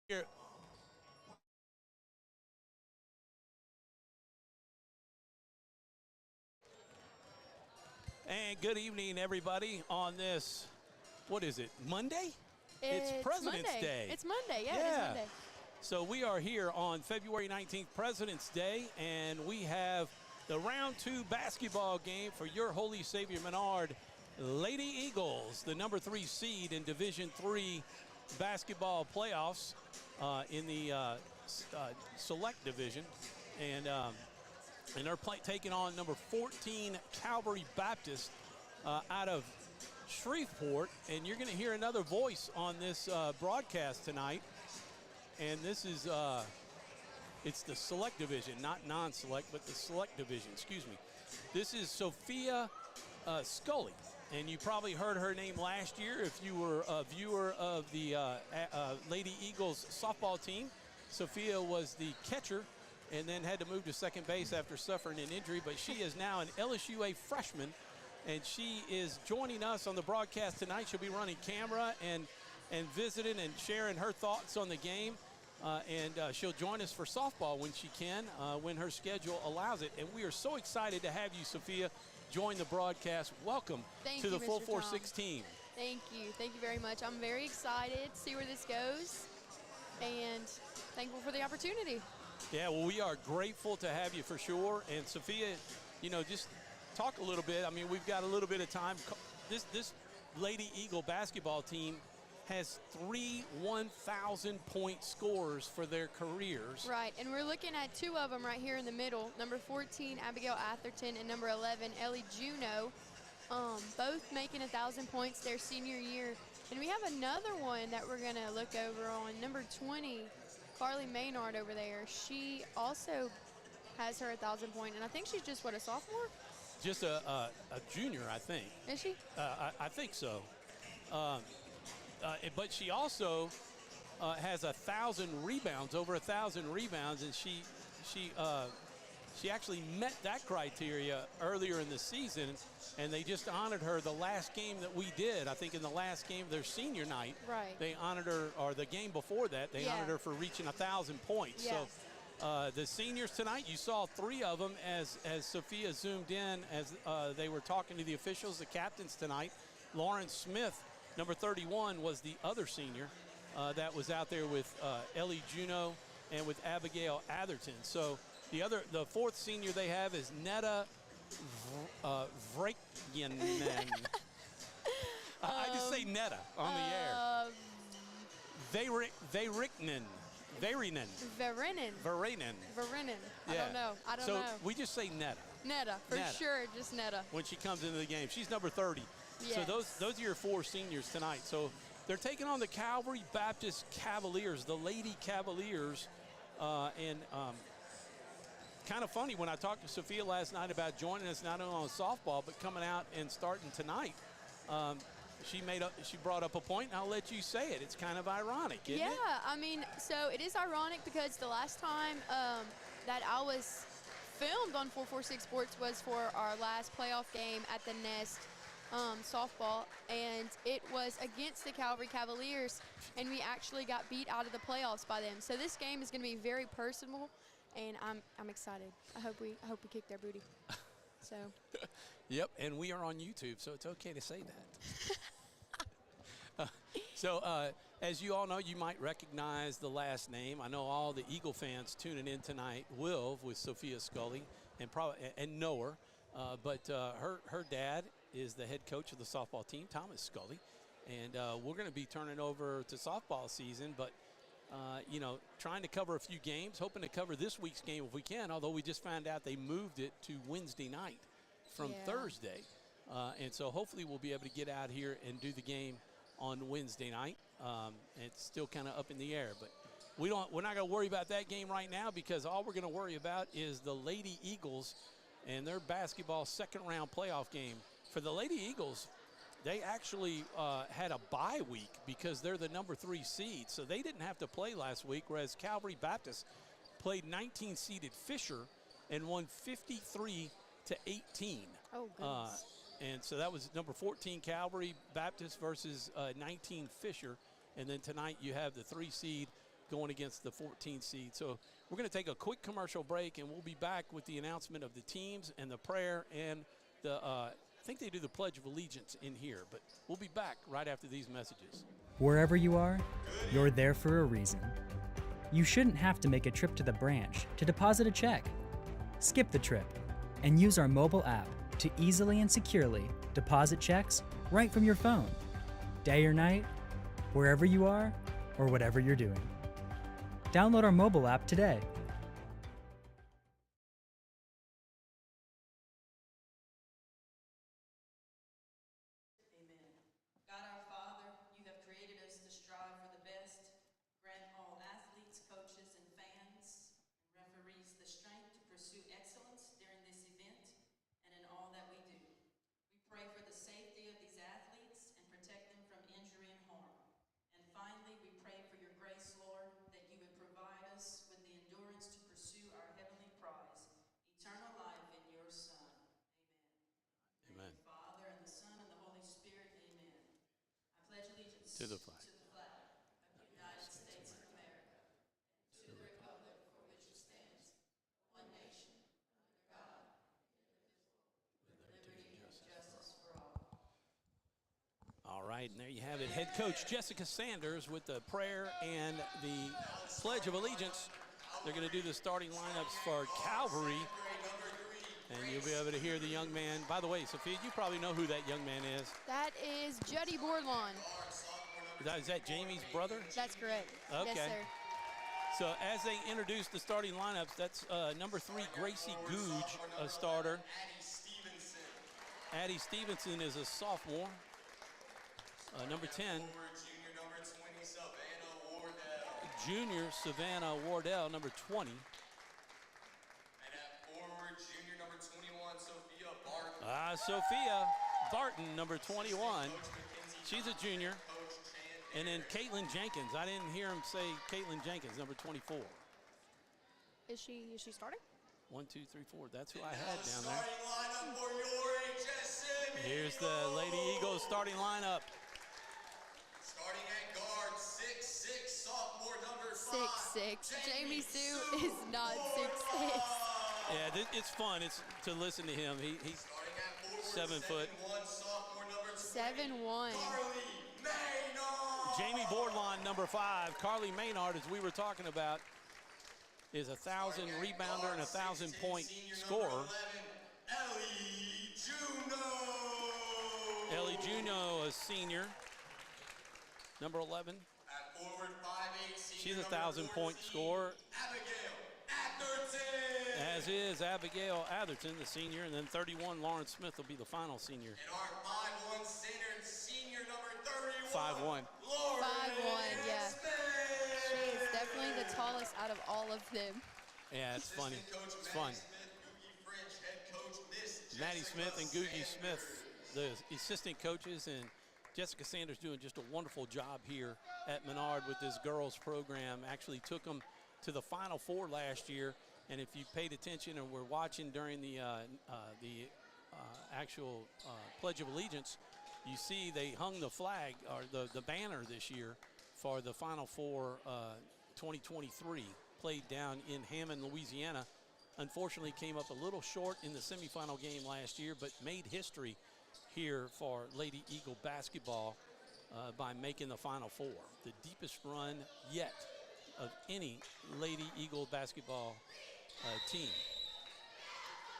Here. And good evening, everybody, on this, what is it, Monday? It's President's Monday. Day. It's Monday, yeah, it is Monday. So we are here on February 19th, President's Day, and we have the round 2 basketball game for your Holy Savior Menard Lady Eagles, the number 3 seed in Division III basketball playoffs in the select division. And they're taking on number 14 Calvary Baptist out of Shreveport. And you're going to hear another voice on this broadcast tonight. And this is, it's the select division, not non-select, but the select division, excuse me. This is Sophia Scully. And you probably heard her name last year if you were a viewer of the Lady Eagles softball team. Sophia was the catcher and then had to move to second base after suffering an injury, but she is now an LSUA freshman, and she is joining us on the broadcast tonight. She'll be running camera and visiting and sharing her thoughts on the game, and she'll join us for softball when she can, when her schedule allows it. And we are so excited to have you, Sophia, join the broadcast. Welcome to the Full 4-6 team. Thank you. Thank you very much. I'm very excited to see where this goes and thankful for the opportunity. Yeah, well, we are grateful to have you for sure. And Sophia, you know, just talk a little bit. I mean, we've got a little bit of time. This Lady Eagle basketball team has 3 1,000-point scorers for their careers. Right, and we're looking at 2 of them right here in the middle. Number 14, Abigail Atherton, and number 11, Ellie Juneau, both making 1,000 points their senior year. And we have another one that we're going to look over on, number 20, Carly Menard over there. She also has her 1,000-point, and I think she's just, what, a sophomore? Just a junior, I think. Is she? I think so. But she also has 1,000 rebounds, over 1,000 rebounds, and she actually met that criteria earlier in the season, and they just honored her the last game that we did. I think in the last game of their senior night, right, they honored her, or the game before that, they honored her for reaching 1,000 points. Yes. So the seniors tonight, you saw 3 of them as Sophia zoomed in as they were talking to the officials, the captains tonight. Lauren Smith, number 31, was the other senior that was out there with Ellie Juneau and with Abigail Atherton. So the 4th senior they have is Netta Vrekinen. I just say Netta on the air. Verinen. I don't know. So we just say Netta. Netta, for sure, just Netta. When she comes into the game. She's number 30. Yes. So those are your 4 seniors tonight. So they're taking on the Calvary Baptist Cavaliers, the Lady Cavaliers. And kind of funny, when I talked to Sophia last night about joining us not only on softball, but coming out and starting tonight, she brought up a point, and I'll let you say it. It's kind of ironic, isn't it? Yeah, I mean, so it is ironic because the last time that I was filmed on 446 Sports was for our last playoff game at the Nest softball, and it was against the Calvary Cavaliers, and we actually got beat out of the playoffs by them. So this game is going to be very personal, and I'm excited. I hope we kick their booty. So. Yep, and we are on YouTube, so it's okay to say that. So as you all know, you might recognize the last name. I know all the Eagle fans tuning in tonight will, with Sophia Scully, and know her. But her dad is the head coach of the softball team, Thomas Scully. And we're going to be turning over to softball season, but, you know, trying to cover a few games, hoping to cover this week's game if we can, although we just found out they moved it to Wednesday night from Thursday. And so hopefully we'll be able to get out here and do the game on Wednesday night. It's still kind of up in the air, but we're not going to worry about that game right now, because all we're going to worry about is the Lady Eagles and their basketball second-round playoff game. For the Lady Eagles, they actually had a bye week because they're the number 3 seed, so they didn't have to play last week, whereas Calvary Baptist played 19-seeded Fisher and won 53-18. Oh, goodness. And so that was number 14 Calvary Baptist versus 19 Fisher. And then tonight you have the 3 seed going against the 14 seed. So we're going to take a quick commercial break, and we'll be back with the announcement of the teams and the prayer and the I think they do the Pledge of Allegiance in here, but we'll be back right after these messages. Wherever you are, you're there for a reason. You shouldn't have to make a trip to the branch to deposit a check. Skip the trip and use our mobile app to easily and securely deposit checks right from your phone. Day or night, wherever you are, or whatever you're doing. Download our mobile app today. Amen. God our Father, you have created us to strive for the best. Grant all athletes, coaches, and fans, and referees the strength to pursue excellence during this event and in all that we do. We pray for the safety of these athletes and protect them from injury and harm. And finally, we pray for your grace, Lord, that you would provide us with the endurance to pursue our heavenly prize, eternal life in your Son. Amen. Amen. The Father, and the Son, and the Holy Spirit. Amen. I pledge allegiance To the flag of the United States of America, and to the republic for which it stands, one nation, under God, indivisible, with liberty and justice for all. All right, and there you have it. Head coach Jessica Sanders with the prayer and the Pledge of Allegiance. They're going to do the starting lineups for Calvary. And you'll be able to hear the young man. By the way, Sophia, you probably know who that young man is. That is Juddy Bordelon. Is that Jamie's brother? That's correct. Okay. Yes, sir. So as they introduce the starting lineups, that's number 3, Gracie Googe, a starter. Addie Stevenson is a sophomore. Number 10. Junior Savannah Wardell, number 20. Sophia Barton, number 21. She's a junior. And then Caitlin Jenkins. I didn't hear him say Caitlin Jenkins, number 24. Is she starting? 1, 2, 3, 4. That's who I had down there. Here's the Lady Eagles starting lineup. Starting at guard, 6'6", sophomore number 5. 6'6". Jamie Sue is not 6'6". Yeah, it's fun. It's to listen to him. He's 7 foot. 7'1". Jamie Bordelon, number 5. Carly Menard, as we were talking about, is a 1,000 rebounder and a 1,000-point scorer. Ellie Juno, a senior, number 11. She's a 1,000-point scorer. As is Abigail Atherton, the senior, and then 31, Lauren Smith will be the final senior. And our 5'1" center, senior number 31. 5'1". 5'1", yeah. She is definitely the tallest out of all of them. Yeah, it's funny. It's fun. Maddie Smith and Googie Smith, the assistant coaches, and Jessica Sanders doing just a wonderful job here at Menard with this girls program. Actually took them to the Final Four last year. And if you paid attention and were watching during the actual Pledge of Allegiance, you see they hung the flag or the banner this year for the Final Four 2023, played down in Hammond, Louisiana. Unfortunately, came up a little short in the semifinal game last year, but made history here for Lady Eagle basketball by making the Final Four, the deepest run yet of any Lady Eagle basketball team.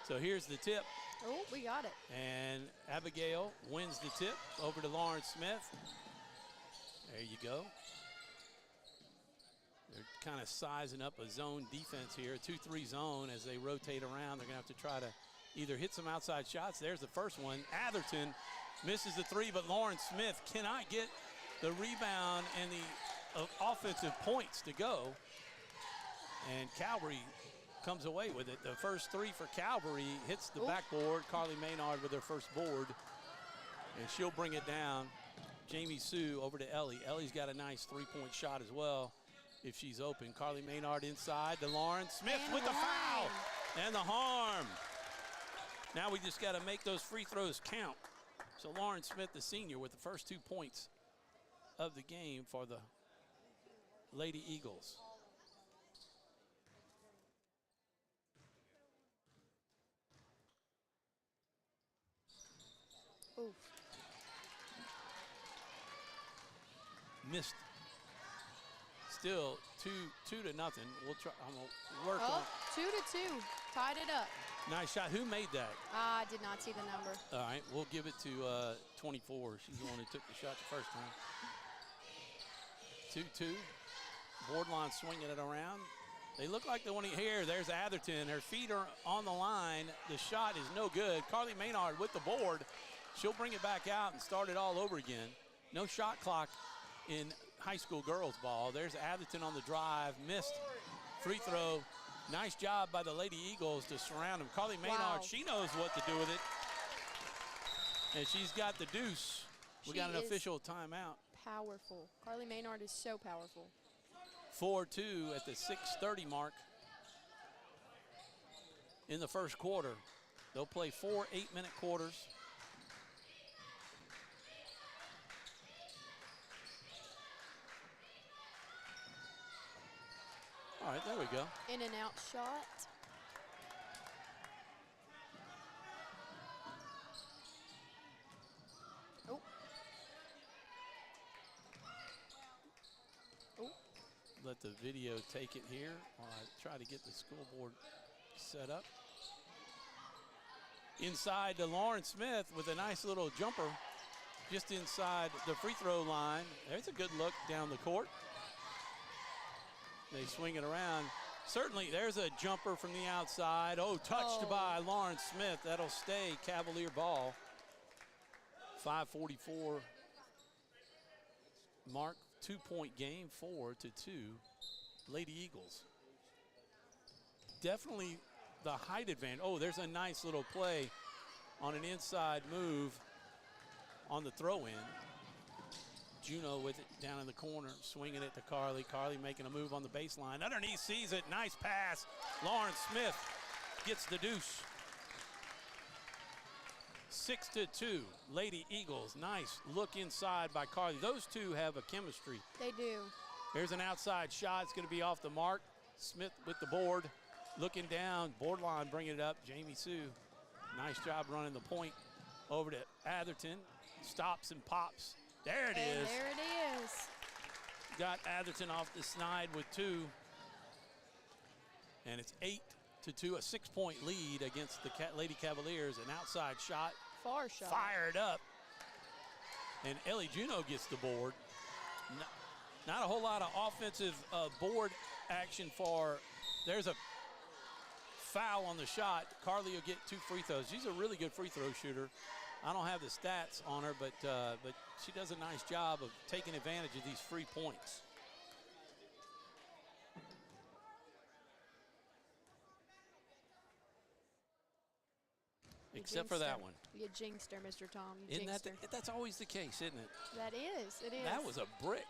So here's the tip. Oh, we got it. And Abigail wins the tip over to Lauren Smith. There you go. They're kind of sizing up a zone defense here, a 2-3 zone as they rotate around. They're going to have to try to either hit some outside shots. There's the first one. Atherton misses the 3, but Lauren Smith cannot get the rebound and the offensive points to go. And Calvary comes away with it. The first 3 for Calvary hits the backboard. Carly Menard with her first board, and she'll bring it down. Jamie Sue over to Ellie. Ellie's got a nice 3-point shot as well if she's open. Carly Menard inside to Lauren Smith and with the foul and the harm. Now we just got to make those free throws count. So Lauren Smith, the senior, with the first 2 points of the game for the Lady Eagles. Oof. Missed. Still 2-0. We'll try. I'm gonna work on. 2-2. Tied it up. Nice shot. Who made that? I did not see the number. All right, we'll give it to 24. She's the one who took the shot the first time. 2-2. Boardline swinging it around. They look like they want to here. There's Atherton. Her feet are on the line. The shot is no good. Carly Menard with the board. She'll bring it back out and start it all over again. No shot clock in high school girls ball. There's Atherton on the drive. Missed free throw. Nice job by the Lady Eagles to surround him. Carly Menard, Wow. she knows what to do with it. And she's got the deuce. We got an official timeout. Powerful. Carly Menard is so powerful. 4-2 at the 6:30 mark in the first quarter. They'll play 4 8-minute quarters. All right, there we go. In and out shot. Oh. Oh. Let the video take it here while I try to get the scoreboard set up. Inside to Lauren Smith with a nice little jumper just inside the free throw line. There's a good look down the court. They swing it around. Certainly, there's a jumper from the outside. Oh, touched by Lauren Smith. That'll stay Cavalier ball. 5:44 mark. 2-point game, 4-2. Lady Eagles. Definitely the height advantage. Oh, there's a nice little play on an inside move on the throw-in. Juno with it down in the corner, swinging it to Carly. Carly making a move on the baseline. Underneath, sees it. Nice pass. Lauren Smith gets the deuce. 6-2, Lady Eagles. Nice look inside by Carly. Those two have a chemistry. They do. Here's an outside shot. It's going to be off the mark. Smith with the board. Looking down. Boardline bringing it up. Jamie Sue. Nice job running the point over to Atherton. Stops and pops. There it is. There it is. Got Atherton off the snide with 2. And it's 8-2, a 6-point lead against the Lady Cavaliers. An outside shot. Far shot. Fired up. And Ellie Juno gets the board. Not a whole lot of offensive board action for. There's a foul on the shot. Carly will get 2 free throws. She's a really good free throw shooter. I don't have the stats on her, but she does a nice job of taking advantage of these free points. Except for that one. You jinxed her, Mr. Tom. You Isn't that jinxed her. that's always the case, isn't it? That is. It is. That was a brick.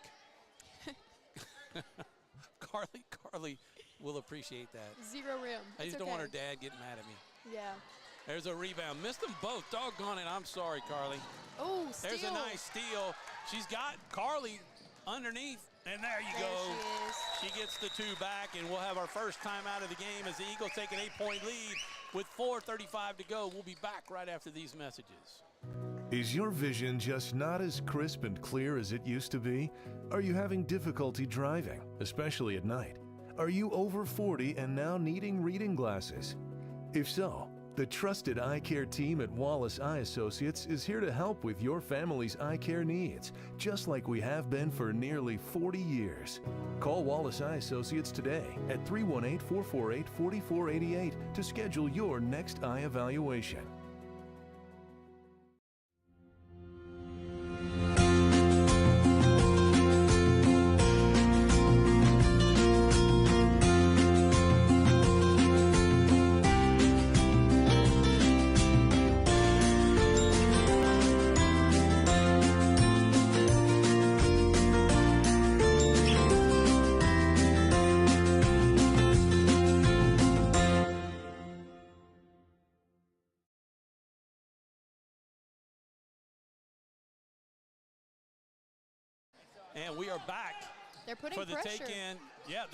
Carly will appreciate that. 0 rim. I just It's don't want her okay. dad getting mad at me. Yeah. There's a rebound. Missed them both. Doggone it. I'm sorry, Carly. Oh, steal. There's a nice steal. She's got Carly underneath, and there you There go. she is. She gets the 2 back, and we'll have our first time out of the game as the Eagles take an 8-point lead with 4:35 to go. We'll be back right after these messages. Is your vision just not as crisp and clear as it used to be? Are you having difficulty driving, especially at night? Are you over 40 and now needing reading glasses? If so, the trusted eye care team at Wallace Eye Associates is here to help with your family's eye care needs, just like we have been for nearly 40 years. Call Wallace Eye Associates today at 318-448-4488 to schedule your next eye evaluation. And we are back They're putting for the pressure. take-in. Yeah,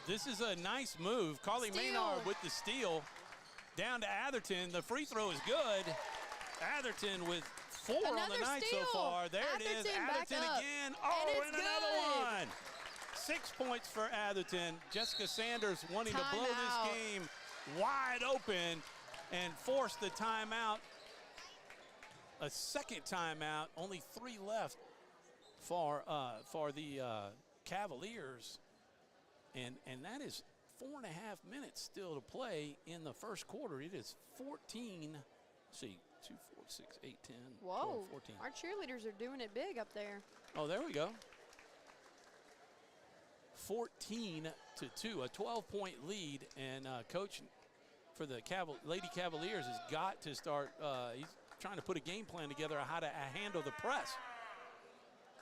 this is a nice move. Carly Steal. Menard with the steal. Down to Atherton. The free throw is good. Atherton with 4 on the Another night steal. so far. There it is. Atherton back Atherton up. again. And Oh, it's and another good. one. 6 points for Atherton. Jessica Sanders wanting to blow Timeout. this game wide open and force the timeout. A second timeout. Only 3 left for the Cavaliers. And that is 4.5 minutes still to play in the first quarter. It is 14. Let's see, 2, 4, 6, 8, 10, Whoa, 12, 14. our cheerleaders are doing it big up there. Oh, there we go. 14-2, a 12-point lead, and coach for the Lady Cavaliers has got to start. He's trying to put a game plan together on how to handle the press.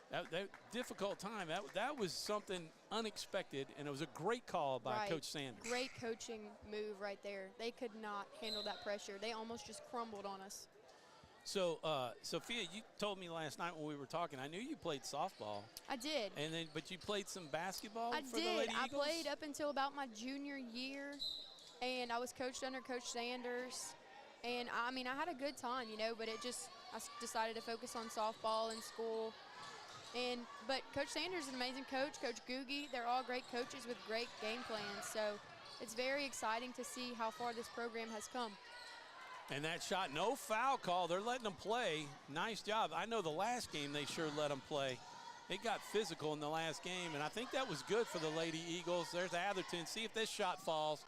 That difficult time. That was something unexpected, and it was a great call by Right. Coach Sanders. Great coaching move right there. They could not handle that pressure. They almost just crumbled on us. So, Sophia, you told me last night when we were talking, I knew you played softball, I did. but you played some basketball I for the did. Lady I Eagles? played up until about my junior year, and I was coached under Coach Sanders. And, I mean, I had a good time, but I decided to focus on softball in school. But Coach Sanders is an amazing coach. Coach Googie, they're all great coaches with great game plans. So it's very exciting to see how far this program has come. And that shot, no foul call. They're letting them play. Nice job. I know the last game they sure let them play. They got physical in the last game, and I think that was good for the Lady Eagles. There's Atherton. See if this shot falls.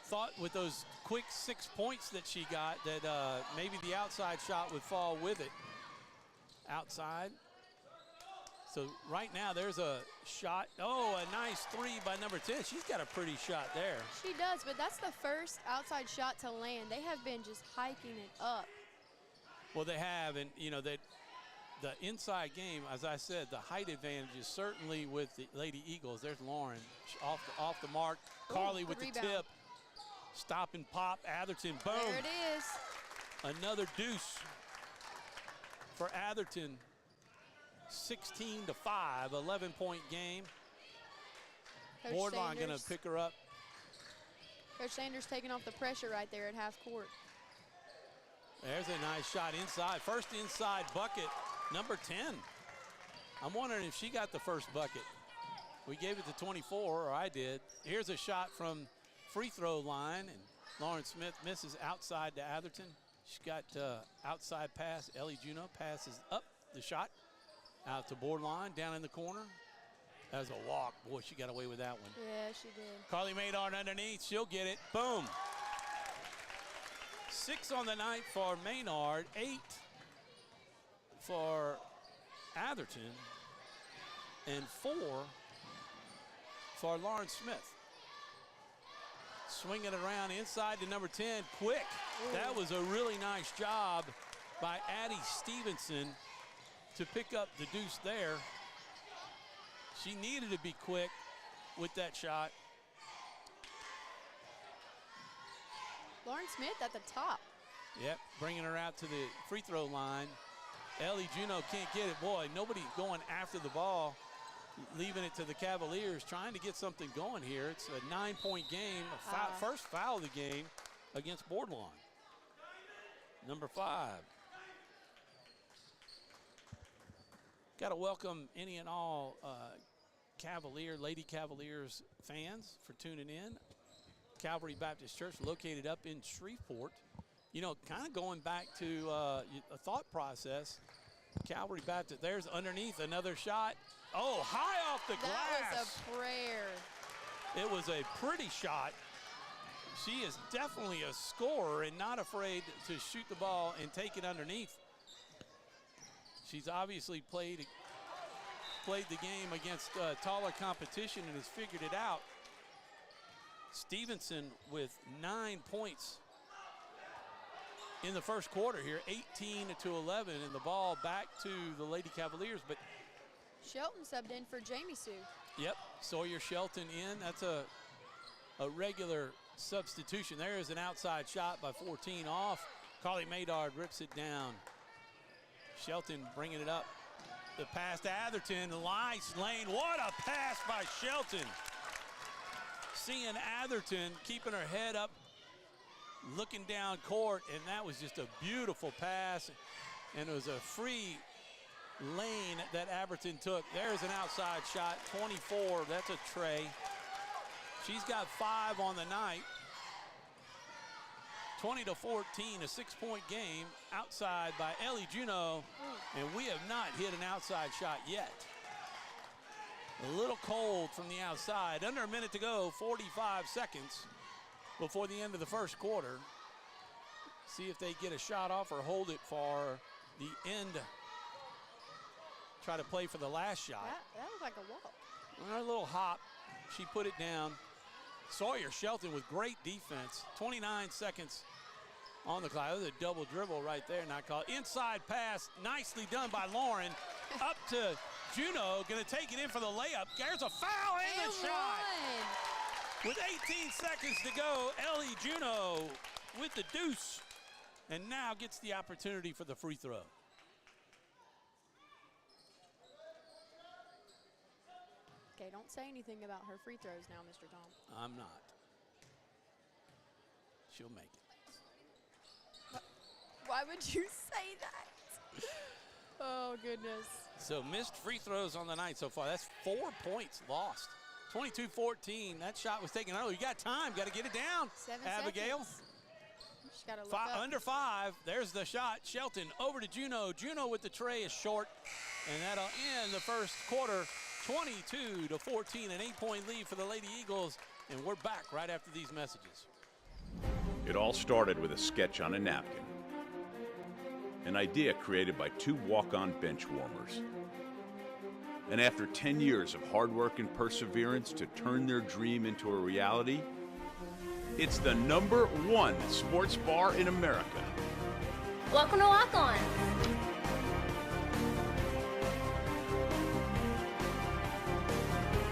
Thought with those quick 6 points that she got that maybe the outside shot would fall with it. Outside. So right now there's a shot. Oh, a nice 3 by number 10. She's got a pretty shot there. She does, but that's the first outside shot to land. They have been just hiking it up. Well, they have, and the inside game, as I said, the height advantage is certainly with the Lady Eagles. There's Lauren off the mark. Ooh, Carly good with the rebound. tip. Stop and pop. Atherton, boom. There it is. Another deuce for Atherton. 16-5, 11-point game. Coach Boardline going to Sanders. pick her up. Coach Sanders taking off the pressure right there at half court. There's a nice shot inside. First inside bucket, number 10. I'm wondering if she got the first bucket. We gave it to 24, or I did. Here's a shot from free throw line, and Lauren Smith misses outside to Atherton. She's got outside pass. Ellie Juno passes up the shot. Out to Boardline, down in the corner. That was a walk. Boy, she got away with that one. Yeah, she did. Carly Menard underneath. She'll get it. Boom. 6 on the night for Menard. 8 for Atherton. And 4 for Lauren Smith. Swinging it around inside to number 10. Quick. Ooh. That was a really nice job by Addie Stevenson to pick up the deuce there. She needed to be quick with that shot. Lauren Smith at the top. Yep, bringing her out to the free throw line. Ellie Juno can't get it. Boy, nobody going after the ball, leaving it to the Cavaliers, trying to get something going here. It's a 9-point game, first foul of the game against Boardline. Number 5. Got to welcome any and all Lady Cavaliers fans for tuning in. Calvary Baptist Church located up in Shreveport. Kind of going back to a thought process. Calvary Baptist, there's underneath another shot. Oh, high off the glass. That was a prayer. It was a pretty shot. She is definitely a scorer and not afraid to shoot the ball and take it underneath. She's obviously played the game against taller competition and has figured it out. Stevenson with 9 points in the first quarter here, 18-11, and the ball back to the Lady Cavaliers. But Shelton subbed in for Jamie Sue. yep, Sawyer Shelton in. That's a regular substitution. There is an outside shot by 14 off. Carly Menard rips it down. Shelton bringing it up. The pass to Atherton, nice lane. What a pass by Shelton. Seeing Atherton keeping her head up, looking down court, and that was just a beautiful pass. And it was a free lane that Atherton took. There's an outside shot, 24, that's a tray. She's got 5 on the night. 20-14, a 6-point game outside by Ellie Juneau, and we have not hit an outside shot yet. A little cold from the outside. Under a minute to go, 45 seconds before the end of the first quarter. See if they get a shot off or hold it for the end. Try to play for the last shot. That was like a walk. On a little hop, she put it down. Sawyer Shelton with great defense. 29 seconds on the clock. That was a double dribble right there, not called. Inside pass, nicely done by Lauren. Up to Juneau, gonna take it in for the layup. There's a foul and a shot. With 18 seconds to go, Ellie Juneau with the deuce, and now gets the opportunity for the free throw. Okay, don't say anything about her free throws now, Mr. Tom. I'm not. She'll make it. Why would you say that? Oh, goodness. So missed free throws on the night so far. That's 4 points lost. 22-14. That shot was taken early. You got time. Got to get it down, 7 Abigail. seconds. Just gotta look up. Under 5. There's the shot. Shelton over to Juneau. Juneau with the tray is short. And that'll end the first quarter. 22-14, an 8-point lead for the Lady Eagles. And we're back right after these messages. It all started with a sketch on a napkin. An idea created by 2 walk-on bench warmers. And after 10 years of hard work and perseverance to turn their dream into a reality, it's the #1 sports bar in America. Welcome to Walk On.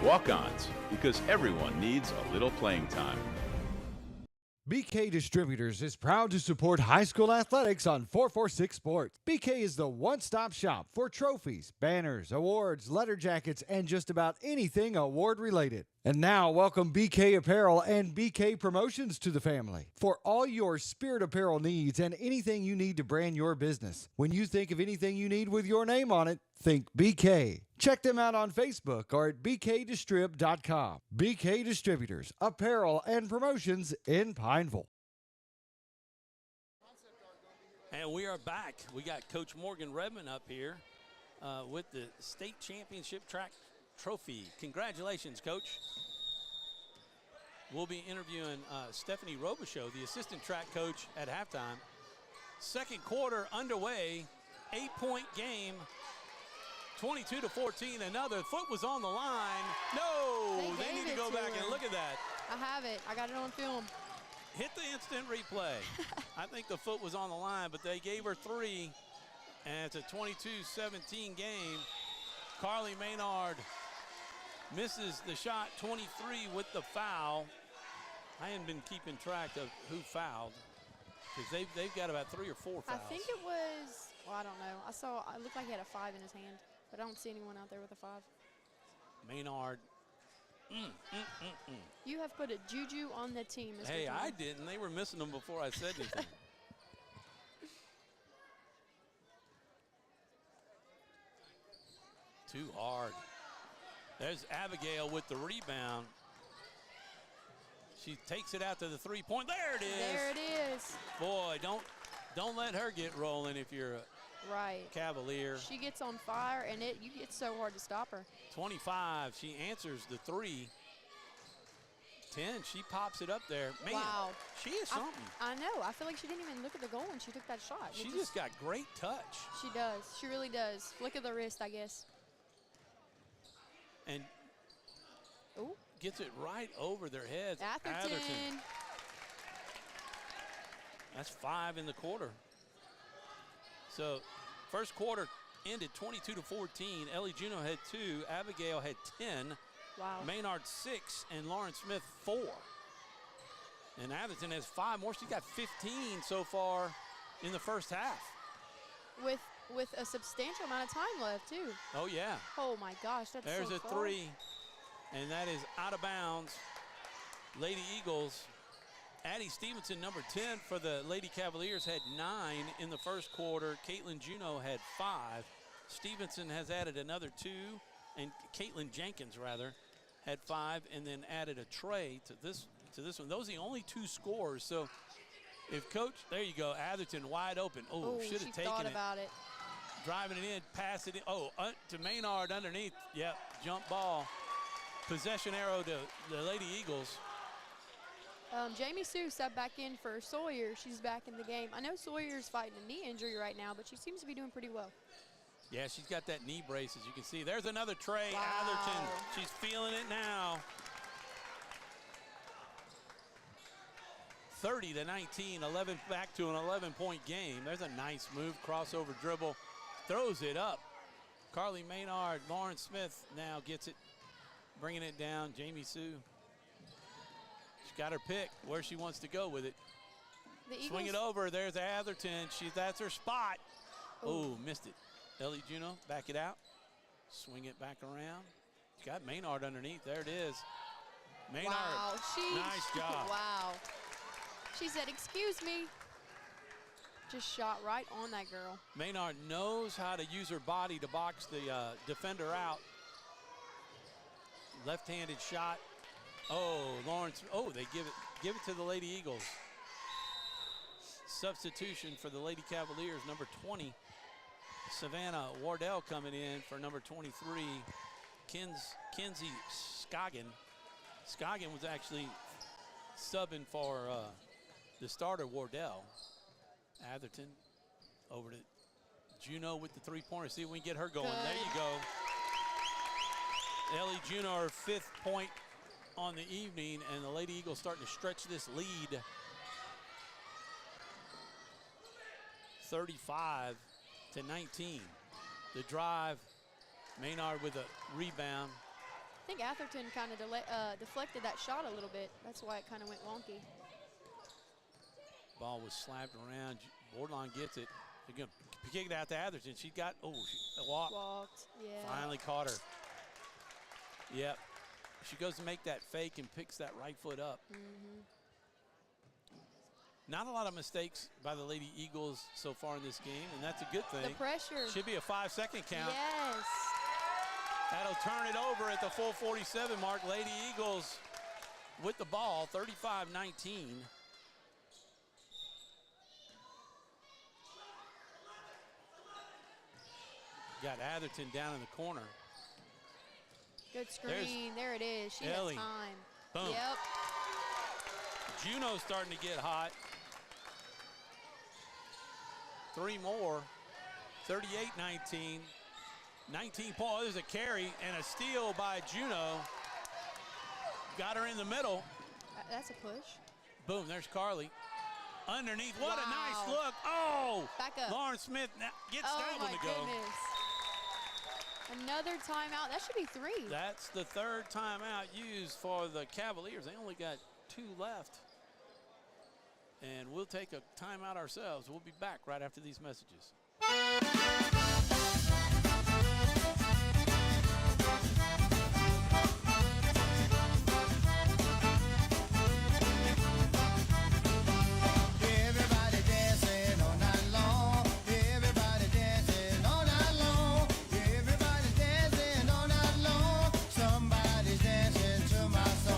Walk-ons, because everyone needs a little playing time. BK Distributors is proud to support high school athletics on 446 Sports. BK is the one-stop shop for trophies, banners, awards, letter jackets, and just about anything award-related. And now, welcome BK Apparel and BK Promotions to the family for all your spirit apparel needs and anything you need to brand your business. When you think of anything you need with your name on it, think BK. Check them out on Facebook or at bkdistrib.com. BK Distributors, Apparel and Promotions in Pineville. And we are back. We got Coach Morgan Redmond up here with the state championship track trophy. Congratulations, Coach. We'll be interviewing Stephanie Robichaud, the assistant track coach, at halftime. Second quarter underway, 8-point game. 22-14, another foot was on the line. No, they need to go back and look at that. I have it. I got it on film. Hit the instant replay. I think the foot was on the line, but they gave her 3, and it's a 22-17 game. Carly Menard misses the shot, 23 with the foul. I haven't been keeping track of who fouled because they've got about 3 or 4 fouls. I think it was, well, I don't know. It looked like he had a 5 in his hand. But I don't see anyone out there with a 5. Maynard. You have put a juju on the team, Mr. Hey, Tom. I didn't. They were missing them before I said anything. Too hard. There's Abigail with the rebound. She takes it out to the 3-point. There it is. There it is. Boy, don't let her get rolling if you're right. Cavalier. She gets on fire, and it's so hard to stop her. 25, she answers the 3. 10, she pops it up there. Man, wow. She is something. I know. I feel like she didn't even look at the goal when she took that shot. She just got great touch. She does. She really does. Flick of the wrist, I guess. And gets it right over their heads. Atherton. That's 5 in the quarter. So first quarter ended 22-14. Ellie Juneau had 2. Abigail had 10. Wow. Maynard 6 and Lauren Smith 4. And Atherton has 5 more. She's got 15 so far in the first half. With with a substantial amount of time left, too. Oh, yeah. Oh, my gosh, that's There's so a far. 3, and that is out of bounds. Lady Eagles. Addie Stevenson, number 10 for the Lady Cavaliers, had 9 in the first quarter. Caitlin Juneau had 5. Stevenson has added another 2, and Caitlin Jenkins, rather, had 5, and then added a tray to this one. Those are the only 2 scores. So if Coach, there you go, Atherton wide open. Oh, should have taken thought it. about it. Driving it in, pass it in. Oh, to Menard underneath. Yep, jump ball. Possession arrow to the Lady Eagles. Jamie Sue subbed back in for Sawyer. She's back in the game. I know Sawyer's fighting a knee injury right now, but she seems to be doing pretty well. Yeah, she's got that knee brace, as you can see. There's another tray. Wow. Atherton, she's feeling it now. 30-19, 11 back to an 11-point game. There's a nice move, crossover dribble, throws it up. Carly Menard, Lauren Smith now gets it, bringing it down. Jamie Sue. She's got her pick where she wants to go with it. The Eagles, Swing it over. There's Atherton. That's her spot. Oh, missed it. Ellie Juneau, back it out. Swing it back around. She's got Menard underneath. There it is. Menard, wow, nice job. Wow. She said, excuse me. Just shot right on that girl. Menard knows how to use her body to box the defender out. Left-handed shot. Oh, Lawrence. Oh, they give it to the Lady Eagles. Substitution for the Lady Cavaliers, number 20. Savannah Wardell coming in for number 23. Kenzie Scoggin. Scoggin was actually subbing for the starter Wardell. Atherton over to Juneau with the three-pointer. See if we can get her going. Good. There you go. Ellie Juneau, her 5th point on the evening, and the Lady Eagles starting to stretch this lead. 35-19. The drive, Menard with a rebound. I think Atherton kind of deflected that shot a little bit. That's why it kind of went wonky. Ball was slapped around. Bordelon gets it. They're going to kick it out to Atherton. She got, she Walked, yeah. Finally caught her. Yep. She goes to make that fake and picks that right foot up. Not a lot of mistakes by the Lady Eagles so far in this game, and that's a good thing. The pressure. Should be a 5-second count. Yes. That'll turn it over at the full 47 mark. Lady Eagles with the ball, 35-19. Got Atherton down in the corner. Good screen. There it is. She Ellie. has time. Boom. Yep. Juneau's starting to get hot. 3 more. 38-19. 19 points. There's a carry and a steal by Juneau. Got her in the middle. That's a push. Boom, there's Carly. Underneath, what a nice Wow. look. Oh! Back up. Lauren Smith now gets Oh, that my one to go. goodness. Another timeout. That should be 3. That's the 3rd timeout used for the Cavaliers. They only got 2 left. And we'll take a timeout ourselves. We'll be back right after these messages. Everybody dancing all night long. Everybody dancing all night long. Everybody dancing all night long. Somebody's dancing to my song.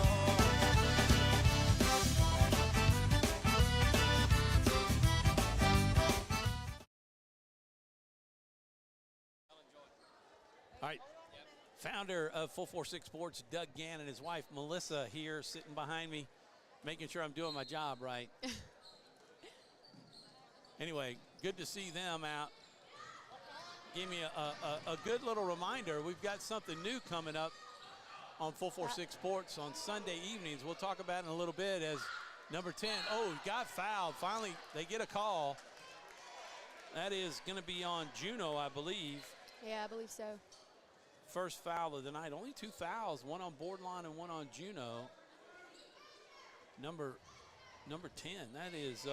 All right. Founder of 446 Sports, Doug Gann, and his wife, Melissa, here sitting behind me, making sure I'm doing my job right. Anyway, good to see them out. Give me a good little reminder. We've got something new coming up on 446 Sports on Sunday evenings. We'll talk about it in a little bit as number 10. Oh, got fouled. Finally, they get a call. That is going to be on Juneau, I believe. Yeah, I believe so. First foul of the night. Only 2 fouls, one on Bordelon and one on Juneau. Number 10, that is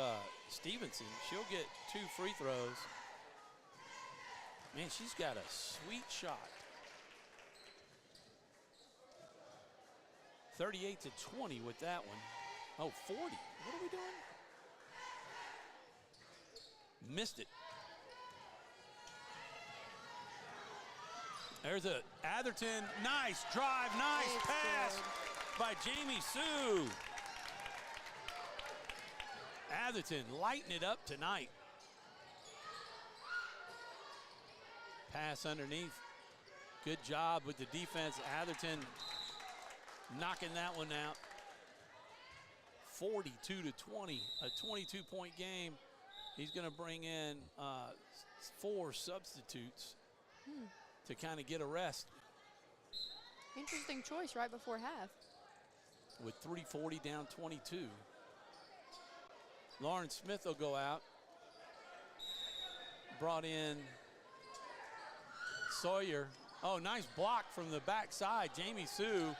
Stevenson. She'll get 2 free throws. Man, she's got a sweet shot. 38-20 with that one. Oh, 40. What are we doing? Missed it. There's a Atherton. Nice drive, nice It's pass good. by Jamie Sue. Atherton lighting it up tonight. Pass underneath. Good job with the defense. Atherton knocking that one out. 42-20, a 22-point game. He's going to bring in 4 substitutes to kind of get a rest. Interesting choice right before half. With 3:40 down 22. Lauren Smith will go out. Brought in Sawyer. Oh, nice block from the backside. Jamie Sue.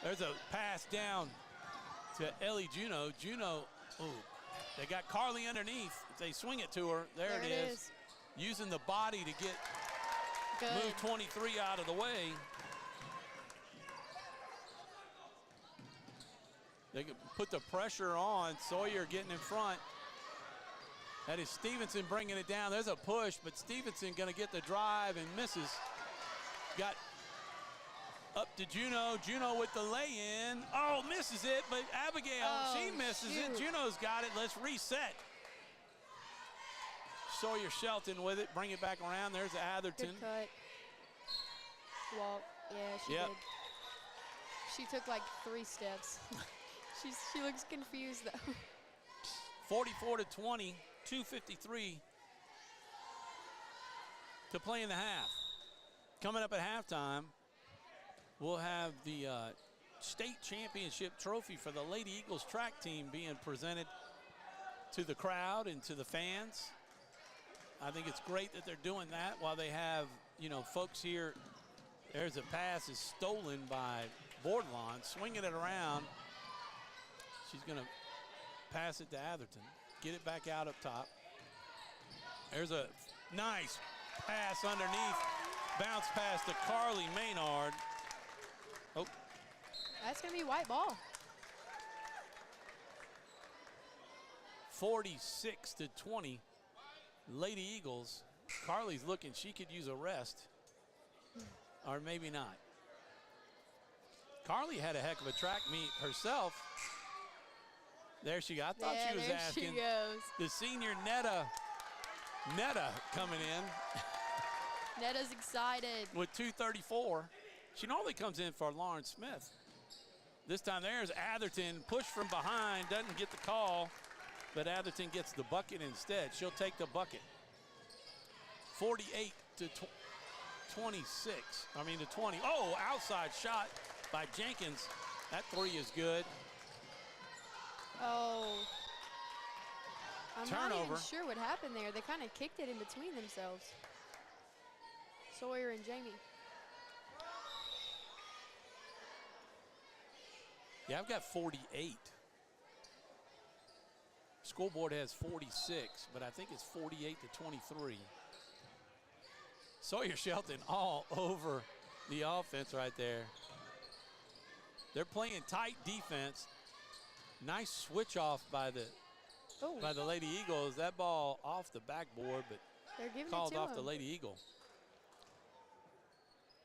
There's a pass down to Ellie Juno. Juno, ooh, they got Carly underneath. If they swing it to her, there it is. Using the body to get move 23 out of the way. They can put the pressure on. Sawyer getting in front. That is Stevenson bringing it down. There's a push, but Stevenson going to get the drive and misses. Got up to Juno. Juno with the lay-in. Oh, misses it, but Abigail, she misses it. Juno's got it. Let's reset. Sawyer Shelton with it. Bring it back around. There's Atherton. Good cut. Walk. Yeah, she did. She took like 3 steps. She looks confused though. 44-20, 2:53 to play in the half. Coming up at halftime, we'll have the state championship trophy for the Lady Eagles track team being presented to the crowd and to the fans. I think it's great that they're doing that while they have, you know, folks here. There's a pass is stolen by Bordelon, swinging it around. She's going to pass it to Atherton. Get it back out up top. There's a nice pass underneath. Bounce pass to Carly Menard. Oh. That's going to be white ball. 46-20. Lady Eagles. Carly's looking. She could use a rest. Or maybe not. Carly had a heck of a track meet herself. There she got. I thought she was asking. She goes. The senior Netta coming in. Netta's excited. With 2:34. She normally comes in for Lauren Smith. This time there's Atherton. Push from behind. Doesn't get the call. But Atherton gets the bucket instead. She'll take the bucket. 48-26. I mean to 20. Oh, outside shot by Jenkins. That 3 is good. Oh. I'm not Turnover. even sure what happened there. They kind of kicked it in between themselves. Sawyer and Jamie. Yeah, I've got 48. School board has 46, but I think it's 48-23. Sawyer Shelton all over the offense right there. They're playing tight defense. Nice switch off by the Lady Eagles. That ball off the backboard, but they're giving called it to off the them. Lady Eagle.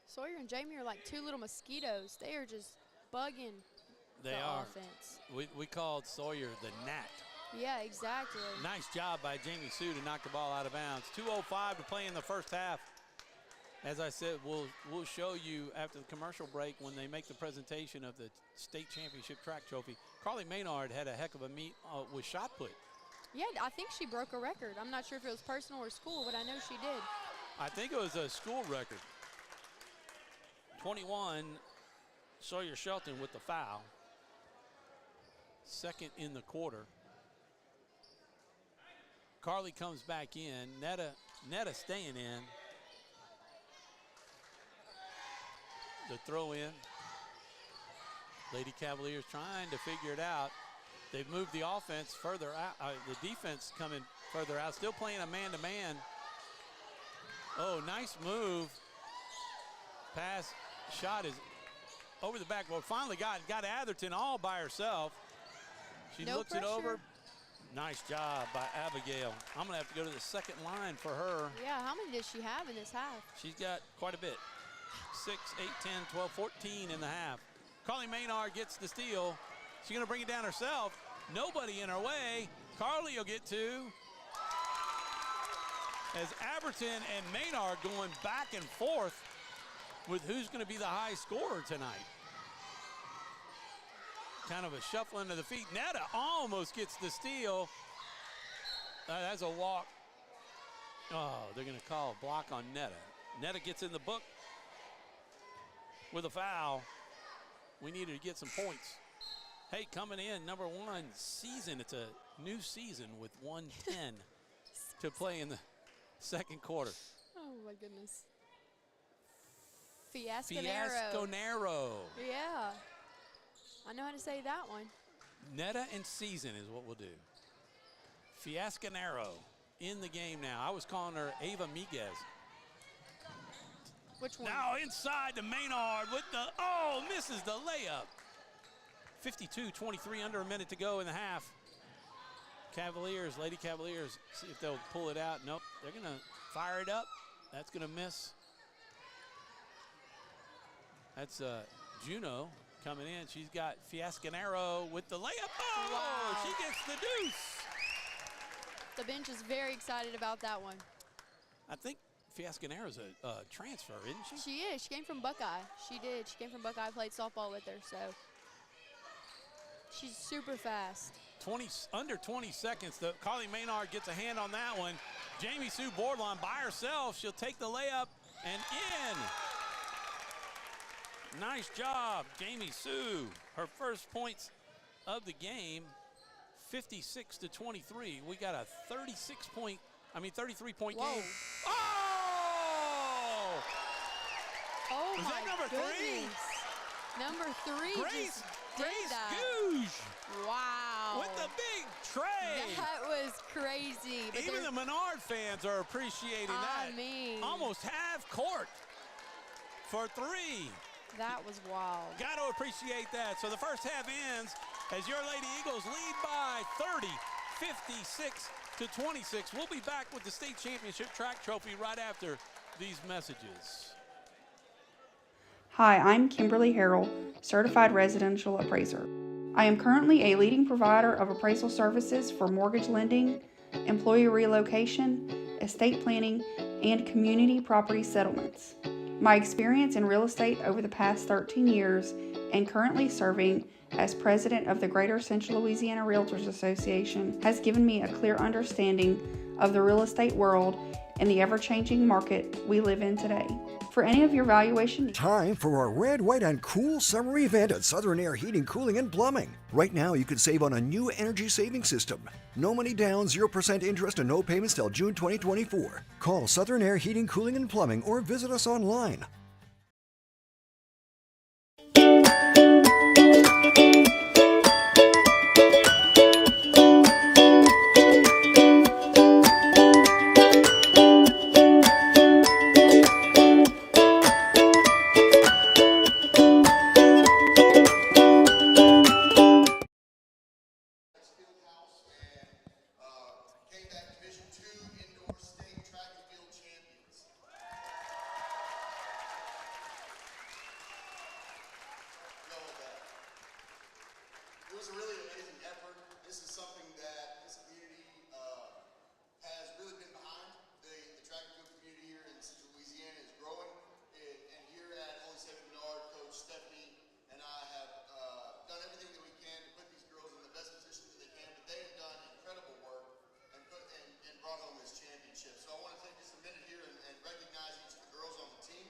Sawyer and Jamie are like 2 little mosquitoes. They are just bugging They the are. offense. We called Sawyer the gnat. Yeah, exactly. Nice job by Jamie Sue to knock the ball out of bounds. 2:05 to play in the first half. As I said, we'll show you after the commercial break when they make the presentation of the state championship track trophy. Carly Menard had a heck of a meet with shot put. Yeah, I think she broke a record. I'm not sure if it was personal or school, but I know she did. I think it was a school record. 21, Sawyer Shelton with the foul. Second in the quarter. Carly comes back in. Netta staying in. The throw in. Lady Cavaliers trying to figure it out. They've moved the offense further out. The defense coming further out. Still playing a man-to-man. Oh, nice move. Pass shot is over the backboard. Finally got Atherton all by herself. She No looks pressure. it over. Nice job by Abigail. I'm going to have to go to the second line for her. Yeah, how many does she have in this half? She's got quite a bit. 6, 8, 10, 12, 14 in the half. Carly Menard gets the steal. She's going to bring it down herself. Nobody in her way. Carly will get two. As Aberton and Menard going back and forth with who's going to be the high scorer tonight. Kind of a shuffling of the feet. Netta almost gets the steal. That's a walk. Oh, they're going to call a block on Netta. Netta gets in the book with a foul. We needed to get some points. Hey, coming in, number 1 season. It's a new season with 1:10 to play in the second quarter. Oh, my goodness. Fiasconero. Fiasconero. Yeah. I know how to say that one. Netta and season is what we'll do. Fiasconero in the game now. I was calling her Ava Miguez. Which one? Now inside to Menard with the, misses the layup. 52-23, under a minute to go in the half. Cavaliers, Lady Cavaliers, see if they'll pull it out. Nope, they're going to fire it up. That's going to miss. That's Juno coming in. She's got Fiasconero with the layup. Oh, wow. She gets the deuce. The bench is very excited about that one. I think Fiasconero's a transfer, isn't she? She is. She came from Buckeye. She did. She came from Buckeye. I played softball with her, so she's super fast. Under 20 seconds. Carly Menard gets a hand on that one. Jamie Sue Boardlawn by herself. She'll take the layup and in. Nice job, Jamie Sue. Her first points of the game, 56-23. We got a 33-point game. Oh! Oh, Was my that number goodness. 3? Number 3 Grace did that. Gouge Wow. with the big tray. That was crazy. But Even the Menard fans are appreciating that. I mean, almost half court for 3. that was wild. Got to appreciate that. So the first half ends as your Lady Eagles lead by 30, 56-26. We'll be back with the state championship track trophy right after these messages. Hi, I'm Kimberly Harrell, Certified Residential Appraiser. I am currently a leading provider of appraisal services for mortgage lending, employee relocation, estate planning, and community property settlements. My experience in real estate over the past 13 years and currently serving as president of the Greater Central Louisiana Realtors Association has given me a clear understanding of the real estate world and the ever-changing market we live in today. For any of your valuation needs, time for our red, white, and cool summer event at Southern Air Heating, Cooling, and Plumbing. Right now, you can save on a new energy saving system. No money down, 0% interest, and no payments till June 2024. Call Southern Air Heating, Cooling, and Plumbing or visit us online. It was a really amazing effort. This is something that this community has really been behind. The track and field community here in Central Louisiana is growing. And here at Holy Savior Menard, Coach Stephanie and I have done everything that we can to put these girls in the best position that they can. But they have done incredible work and brought home this championship. So I want to take just a minute here and recognize each of the girls on the team.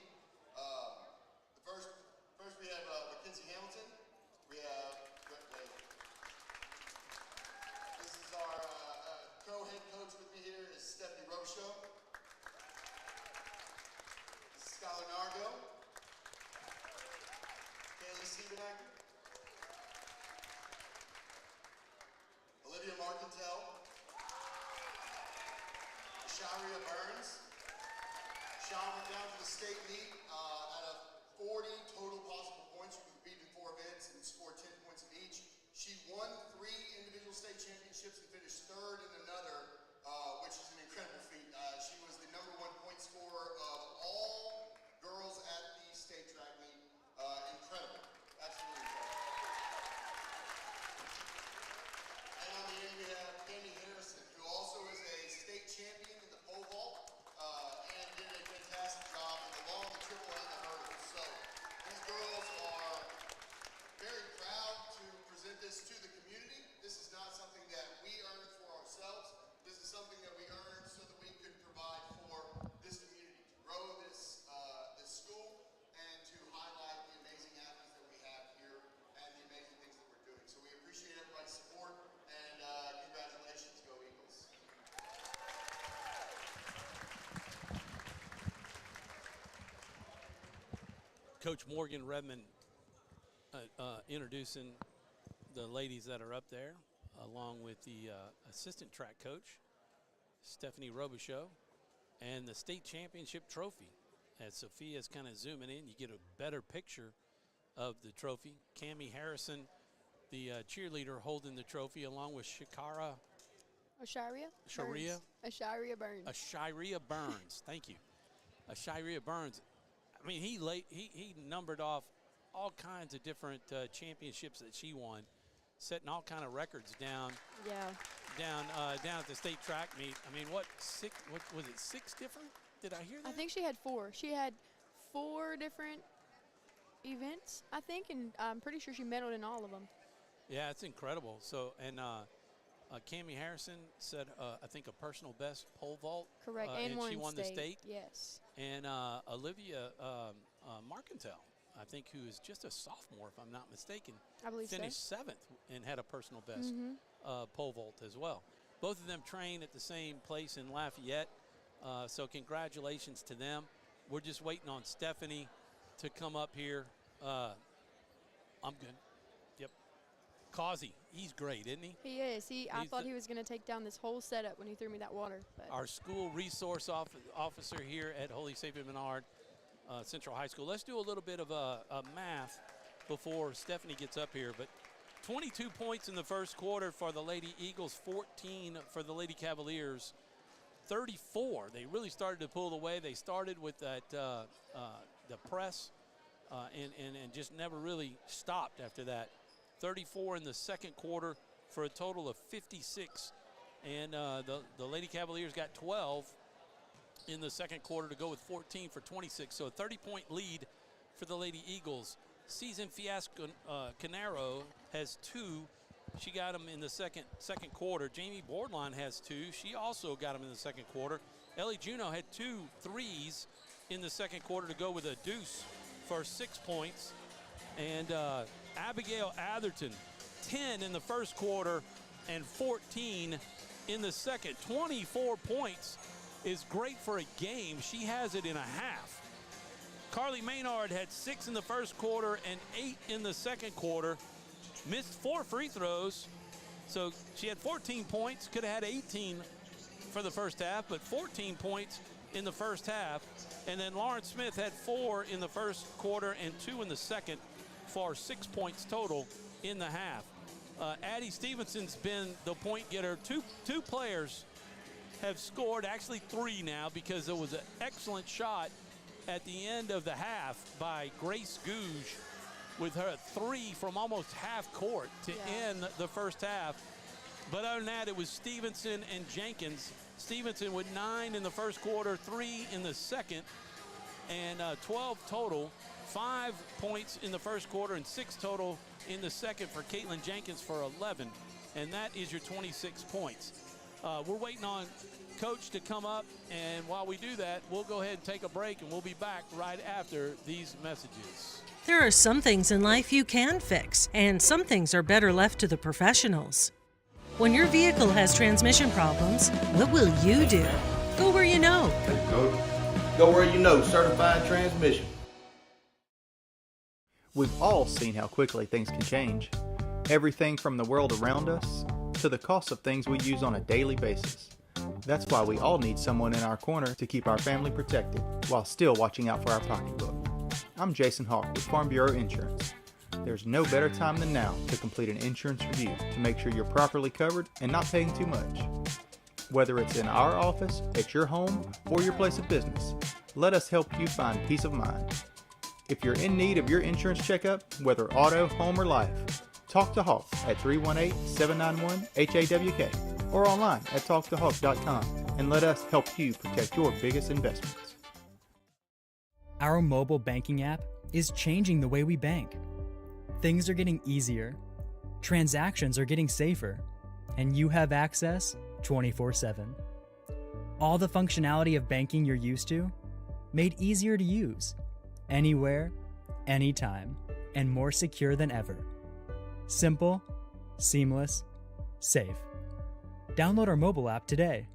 First we have Mackenzie Hamilton. We have this is our co-head coach with me here is Stephanie Robichaud. This is Skylar Nargo. Kaylee Siebenacker. Olivia Marcantel. Sharia Burns. Sean went down to the state meet out of 40 total possible points. She competed in 4 events and scored 10 points in each. She won 3 individual state championships and finished 3rd in another, which is an incredible feat. She was the #1 point scorer of all girls at the state track meet. Incredible. Absolutely incredible. And on the end we have Candy Harrison, who also is a state champion in the pole vault and did a fantastic job in the long, the triple, and the hurdles. So these girls are very proud to present this to the community. This is not something that we earned for ourselves. This is something that we earned so that we could provide for this community, to grow this school, and to highlight the amazing athletes that we have here and the amazing things that we're doing. So we appreciate everybody's support, and congratulations, go Eagles. Coach Morgan Redmond introducing the ladies that are up there, along with the assistant track coach, Stephanie Robichaud, and the state championship trophy. As Sophia's kind of zooming in, you get a better picture of the trophy. Cammie Harrison, the cheerleader, holding the trophy, along with Ashiria Burns. Ashiria Burns. Thank you. Ashiria Burns. I mean, he numbered off all kinds of different championships that she won, setting all kind of records down. Yeah. Down at the state track meet. I mean, what was it? 6 different? Did I hear that? I think she had 4. She had 4 different events, I think, and I'm pretty sure she medaled in all of them. Yeah, it's incredible. So, and Cammie Harrison set, I think, a personal best pole vault. Correct, and won she won the state. Yes. And Olivia Marcantel, I think, who is just a sophomore, if I'm not mistaken, I believe finished so. 7th and had a personal best pole vault as well. Both of them train at the same place in Lafayette, so congratulations to them. We're just waiting on Stephanie to come up here. I'm good. Yep. Causey, he's great, isn't he? He is. I thought he was going to take down this whole setup when he threw me that water. But our school resource officer here at Holy Savior Menard Central High School. Let's do a little bit of a math before Stephanie gets up here. But 22 points in the first quarter for the Lady Eagles, 14 for the Lady Cavaliers, 34. They really started to pull away. They started with that the press and just never really stopped after that. 34 in the second quarter for a total of 56. And the Lady Cavaliers got 12 in the second quarter to go with 14 for 26. So a 30-point lead for the Lady Eagles. Season Fiasco Canaro has 2. She got them in the second quarter. Jamie Bordline has 2. She also got them in the second quarter. Ellie Juno had 2 threes in the second quarter to go with a deuce for 6 points. And Abigail Atherton, 10 in the first quarter and 14 in the second. 24 points is great for a game. She has it in a half. Carly Menard had 6 in the first quarter and 8 in the second quarter. Missed 4 free throws, so she had 14 points. Could have had 18 for the first half, but 14 points in the first half. And then Lauren Smith had 4 in the first quarter and 2 in the second for 6 points total in the half. Addie Stevenson's been the point getter. Two players have scored, actually 3 now, because there was an excellent shot at the end of the half by Grace Gouge with her 3 from almost half court to end the first half. But other than that, it was Stevenson and Jenkins. Stevenson with 9 in the first quarter, 3 in the second, and 12 total. 5 points in the first quarter and 6 total in the second for Caitlin Jenkins for 11. And that is your 26 points. We're waiting on Coach to come up, and while we do that, we'll go ahead and take a break, and we'll be back right after these messages. There are some things in life you can fix, and some things are better left to the professionals. When your vehicle has transmission problems, what will you do? Go where you know. Go where you know, Certified Transmission. We've all seen how quickly things can change. Everything from the world around us to the cost of things we use on a daily basis. That's why we all need someone in our corner to keep our family protected while still watching out for our pocketbook. I'm Jason Hawk with Farm Bureau Insurance. There's no better time than now to complete an insurance review to make sure you're properly covered and not paying too much. Whether it's in our office, at your home, or your place of business, let us help you find peace of mind. If you're in need of your insurance checkup, whether auto, home, or life, talk to Hawk at 318-791-HAWK or online at talktohawk.com and let us help you protect your biggest investments. Our mobile banking app is changing the way we bank. Things are getting easier, transactions are getting safer, and you have access 24/7. All the functionality of banking you're used to, made easier to use, anywhere, anytime, and more secure than ever. Simple, seamless, safe. Download our mobile app today.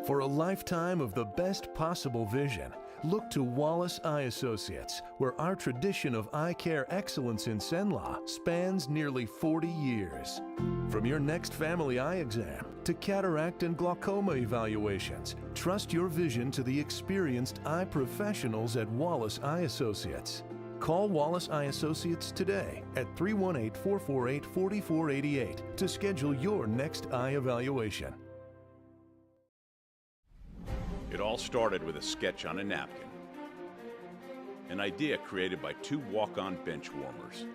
For a lifetime of the best possible vision, look to Wallace Eye Associates, where our tradition of eye care excellence in Cenla spans nearly 40 years. From your next family eye exam to cataract and glaucoma evaluations, trust your vision to the experienced eye professionals at Wallace Eye Associates. Call Wallace Eye Associates today at 318-448-4488 to schedule your next eye evaluation. It all started with a sketch on a napkin. An idea created by two walk-on bench warmers.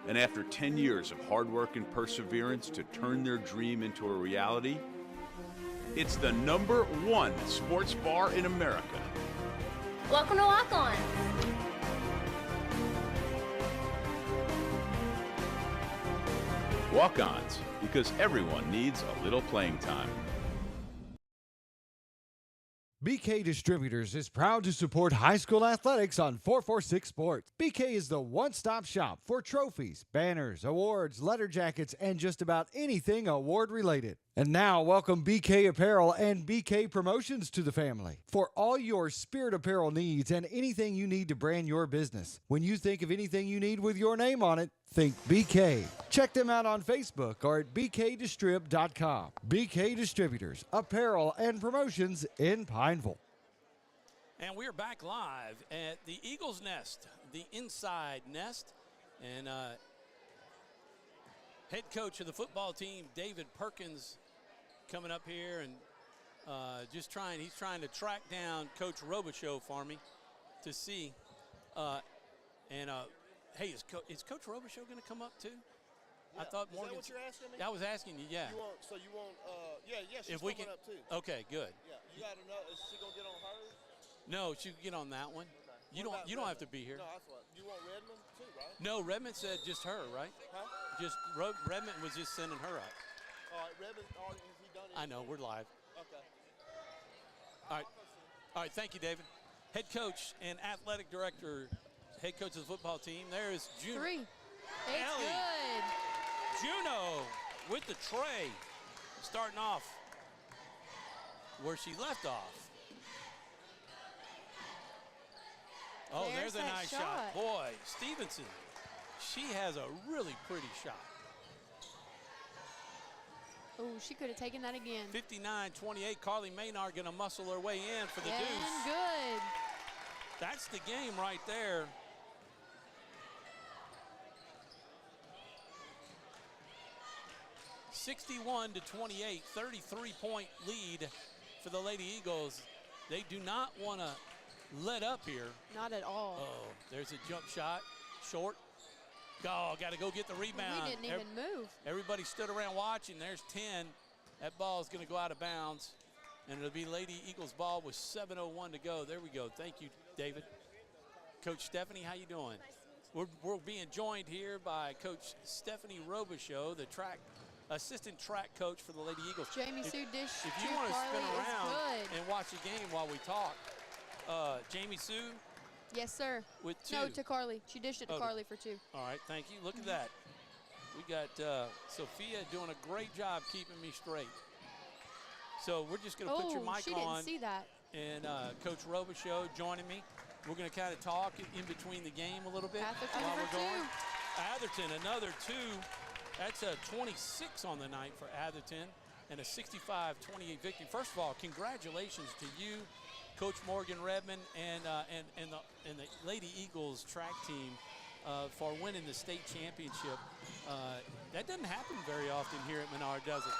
And after 10 years of hard work and perseverance to turn their dream into a reality, it's the #1 sports bar in America. Welcome to Lock On. Walk-ons, because everyone needs a little playing time. BK Distributors is proud to support high school athletics on 446 Sports. BK is the one-stop shop for trophies, banners, awards, letter jackets, and just about anything award-related. And now, welcome BK Apparel and BK Promotions to the family. For all your spirit apparel needs and anything you need to brand your business. When you think of anything you need with your name on it, think BK. Check them out on Facebook or at bkdistrib.com. BK Distributors, Apparel and Promotions in Pineville. And we're back live at the Eagles Nest, the inside nest. And head coach of the football team, David Perkins, coming up here and he's trying to track down Coach Robichaux for me to see. Hey, is Coach Robichaux going to come up too? Yeah. I thought Morgan. Is that what you're asking me? I was asking you, yeah. She's if we coming can, up too. Okay, good. Yeah, you got to know. Is she going to get on hers? No, she can get on that one. Okay. You don't have to be here. No, that's what. You want Redmond too, right? No, Redmond said just her, right? Huh? Redmond was just sending her up. All right, Redmond. Has he done anything? I know, we're live. Okay. All right. Thank you, David. Head coach and athletic director, head coach of the football team. There is Juno. 3. It's Ellie. good. Juno with the tray, starting off where she left off. Oh, there's a nice shot. Boy, Stevenson, she has a really pretty shot. Oh, she could have taken that again. 59-28, Carly Menard going to muscle her way in for the deuce. Good. That's the game right there. (61-28), 33-point lead for the Lady Eagles. They do not want to let up here. Not at all. Oh, there's a jump shot, short. Oh, got to go get the rebound. We didn't even move. Everybody stood around watching. There's 10. That ball is going to go out of bounds, and it'll be Lady Eagles ball with 7:01 to go. There we go. Thank you, David. Coach Stephanie, how you doing? We're being joined here by Coach Stephanie Robichaux, the assistant track coach for the Lady Eagles. Jamie Sue dish. If you want to spin around and watch the game while we talk, Jamie Sue. Yes, sir. With 2. No, to Carly. She dished it to Carly for 2. All right, thank you. Look at that. We got Sophia doing a great job keeping me straight. So we're just going to put your mic she on. Didn't see that. And Coach Robichaux joining me. We're going to kind of talk in between the game a little bit. Atherton while for we're going. 2. Atherton, another 2. That's a 26 on the night for Atherton. and a 65-28 victory. First of all, congratulations to you, Coach Morgan Redmond, and the Lady Eagles track team for winning the state championship. That doesn't happen very often here at Menard, does it?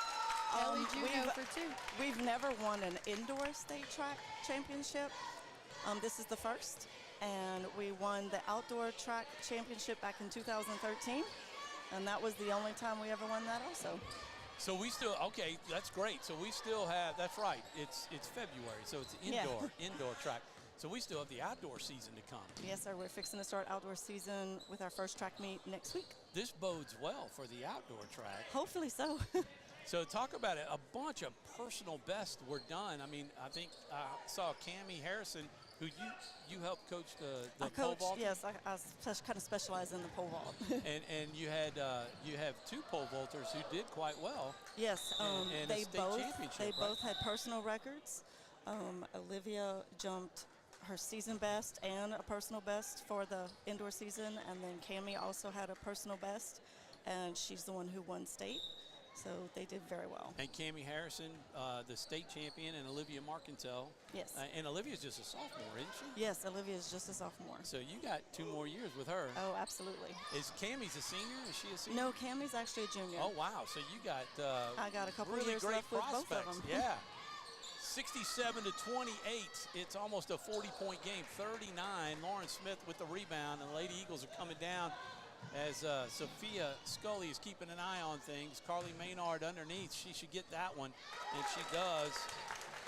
Ellie Juno for 2. We've never won an indoor state track championship. This is the first, and we won the outdoor track championship back in 2013, and that was the only time we ever won that also. So we still, okay, that's great. So we still have, that's right, it's February, so it's indoor track. So we still have the outdoor season to come. Yes, sir. We're fixing to start outdoor season with our first track meet next week. This bodes well for the outdoor track. Hopefully so. So talk about it. A bunch of personal bests were done. I mean, I think I saw Cammie Harrison, who you helped coach the pole vault. Yes, I kind of specialize in the pole vault. and you have 2 pole vaulters who did quite well. Yes, in a state championship, they right? both had personal records. Olivia jumped her season best and a personal best for the indoor season, and then Cammie also had a personal best, and she's the one who won state. So they did very well. And Cammie Harrison, the state champion, and Olivia Marcantel. Yes. And Olivia's just a sophomore, isn't she? Yes, Olivia's just a sophomore. So you got 2 more years with her. Oh, absolutely. Is Cammie's a senior? Is she a senior? No, Cammie's actually a junior. Oh, wow. So you got I got a couple really years great left with both prospects. of them. Yeah. 67-28. It's almost a 40-point game. 39. Lauren Smith with the rebound, and the Lady Eagles are coming down as Sophia Scully is keeping an eye on things. Carly Menard underneath. She should get that one, and she does.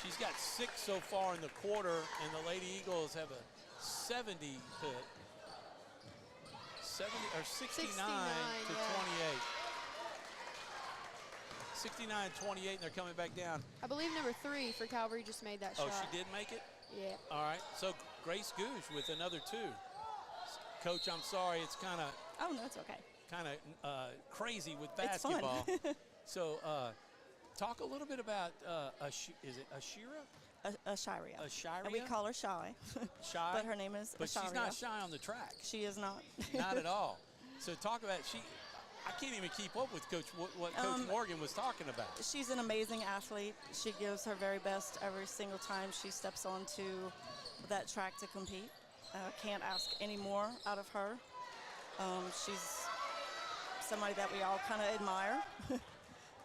She's got 6 so far in the quarter, and the Lady Eagles have a 69 to 28. 69-28, and they're coming back down. I believe number 3 for Calvary just made that shot. Oh, she did make it? Yeah. All right, so Grace Gooch with another 2. Coach, I'm sorry, it's kind of Oh, no, it's okay. Kind of crazy with basketball. It's fun. So talk a little bit about, is it Ashira? Ashiria. Ashiria? And we call her Shy. Shy? But her name is But Ashiria. she's not shy on the track. She is not. Not at all. So talk about, I can't even keep up with Coach what Coach Morgan was talking about. She's an amazing athlete. She gives her very best every single time she steps onto that track to compete. Can't ask any more out of her. She's somebody that we all kind of admire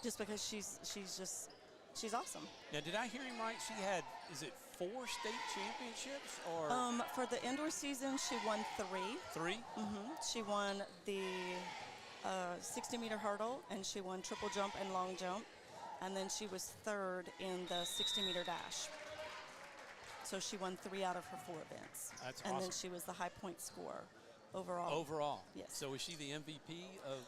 just because she's awesome. Now, did I hear him right? She had, is it 4 state championships? Or for the indoor season, she won 3. 3? Mm-hmm. She won the 60-meter hurdle, and she won triple jump and long jump. And then she was 3rd in the 60-meter dash. So she won 3 out of her 4 events. That's and awesome. then she was the high point scorer overall. Overall? Yes. So is she the MVP of,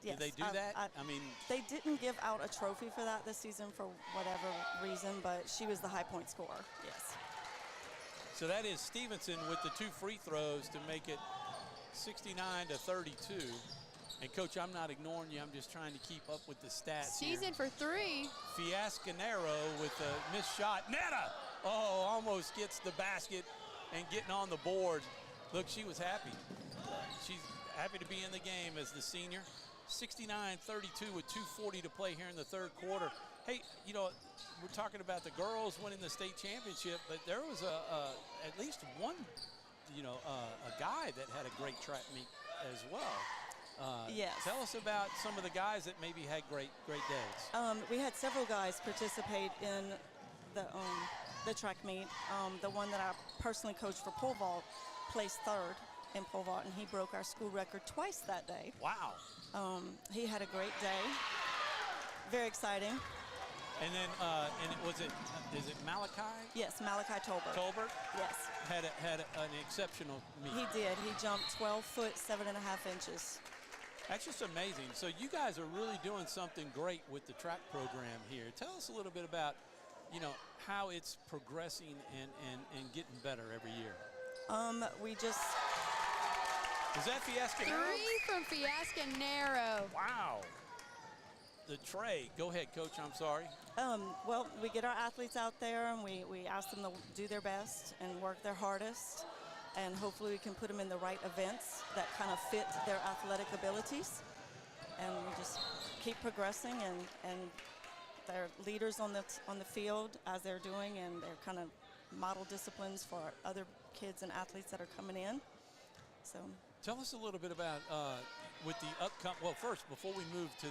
Yes. did they do that? I mean. They didn't give out a trophy for that this season for whatever reason, but she was the high point scorer, yes. So that is Stevenson with the 2 free throws to make it 69-32. And Coach, I'm not ignoring you. I'm just trying to keep up with the stats. Season for 3. Fiascanero with a missed shot. Netta! Oh, almost gets the basket and getting on the board. Look, she was happy. She's happy to be in the game as the senior. 69-32 with 2:40 to play here in the 3rd quarter. Hey, you know, we're talking about the girls winning the state championship, but there was at least one, a guy that had a great track meet as well. Yes. Tell us about some of the guys that maybe had great days. We had several guys participate in the track meet. The one that I personally coached for pole vault placed 3rd in pole vault, and he broke our school record twice that day. Wow. He had a great day. Very exciting. And then, is it Malachi? Yes, Malachi Tolbert. Tolbert? Yes. Had an exceptional meet. He did. He jumped 12 foot, 7.5 inches. That's just amazing. So you guys are really doing something great with the track program here. Tell us a little bit about, how it's progressing and getting better every year. We just... Is that Fiascanero? 3 from Fiascanero. Wow. The tray. Go ahead, Coach. I'm sorry. Well, we get our athletes out there, and we ask them to do their best and work their hardest. And hopefully we can put them in the right events that kind of fit their athletic abilities. And we just keep progressing and they're leaders on the field as they're doing, and they're kind of model disciplines for other kids and athletes that are coming in. So tell us a little bit about with the upcoming. Well, first, before we move to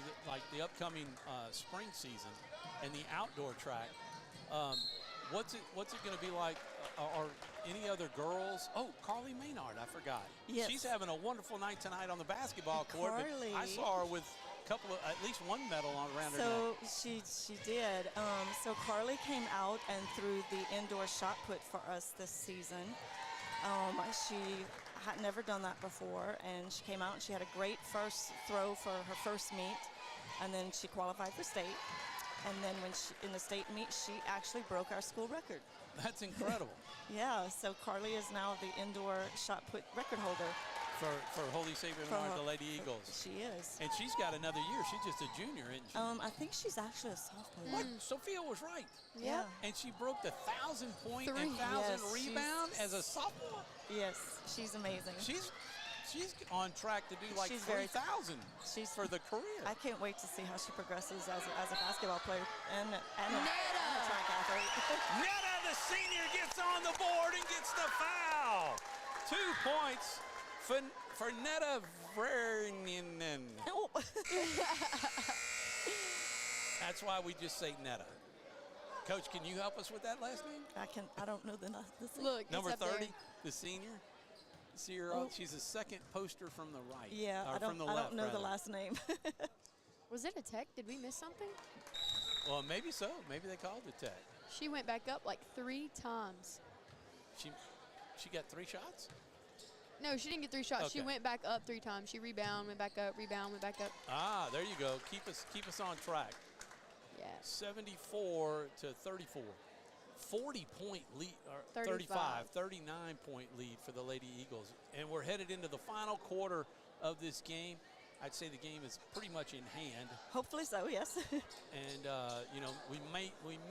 the upcoming spring season and the outdoor track, what's it going to be like? Are any other girls? Oh, Carly Menard, I forgot. Yes. She's having a wonderful night tonight on the basketball court. Carly. But I saw her with a couple of, at least one medal around her neck. So she did. So Carly came out and threw the indoor shot put for us this season. She had never done that before, and she came out and she had a great first throw for her first meet, and then she qualified for state. And then when in the state meet, she actually broke our school record. That's incredible. Yeah, so Carly is now the indoor shot put record holder. For Holy Savior Menard, the Lady Eagles. She is. And she's got another year. She's just a junior, isn't she? I think she's actually a sophomore. What? Sophia was right. Yeah. And she broke the 1,000 point and 1,000 Yes, rebound as a sophomore? Yes, she's amazing. She's on track to do like 3,000 for the career. I can't wait to see how she progresses as a basketball player and a track athlete. Netta, the senior, gets on the board and gets the foul. 2 points for Netta Vrninen. Oh. That's why we just say Netta. Coach, can you help us with that last name? I don't know the Look, number it's 30, up there. the senior. She's the second poster from the right. Yeah, or I from the don't left, know rather. the last name. Was it a tech? Did we miss something? Well, maybe so. Maybe they called it tech. She went back up like 3 times. She got 3 shots? No, she didn't get 3 shots. She Okay. went back up 3 times. She rebound, went back up, rebound, went back up. Ah, there you go. Keep us on track. Yeah. 74 to 34. 40-point lead, or 35. 39-point lead for the Lady Eagles. And we're headed into the final quarter of this game. I'd say the game is pretty much in hand. Hopefully so, yes. And you know, we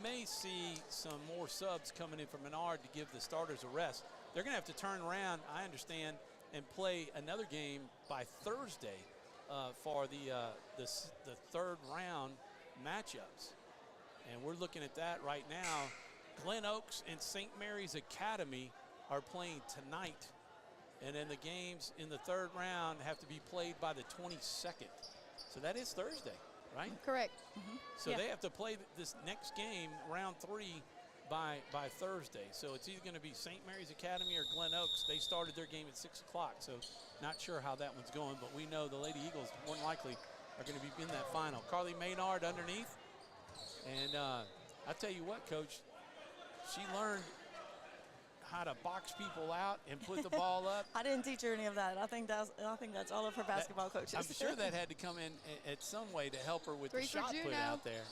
may see some more subs coming in from Menard to give the starters a rest. They're going to have to turn around, I understand, and play another game by Thursday for the third round matchups. And we're looking at that right now. Glen Oaks and St. Mary's Academy are playing tonight. And then the games in the third round have to be played by the 22nd. So that is Thursday, right? Correct. So they have to play this next game, round 3, by Thursday. So it's either going to be St. Mary's Academy or Glen Oaks. They started their game at 6 o'clock, so not sure how that one's going. But we know the Lady Eagles, more than likely, are going to be in that final. Carly Menard underneath. And I tell you what, Coach, she learned how to box people out and put the ball up. I didn't teach her any of that. I think that's all of her basketball coaches. I'm sure that had to come in at some way to help her with the shot put out there.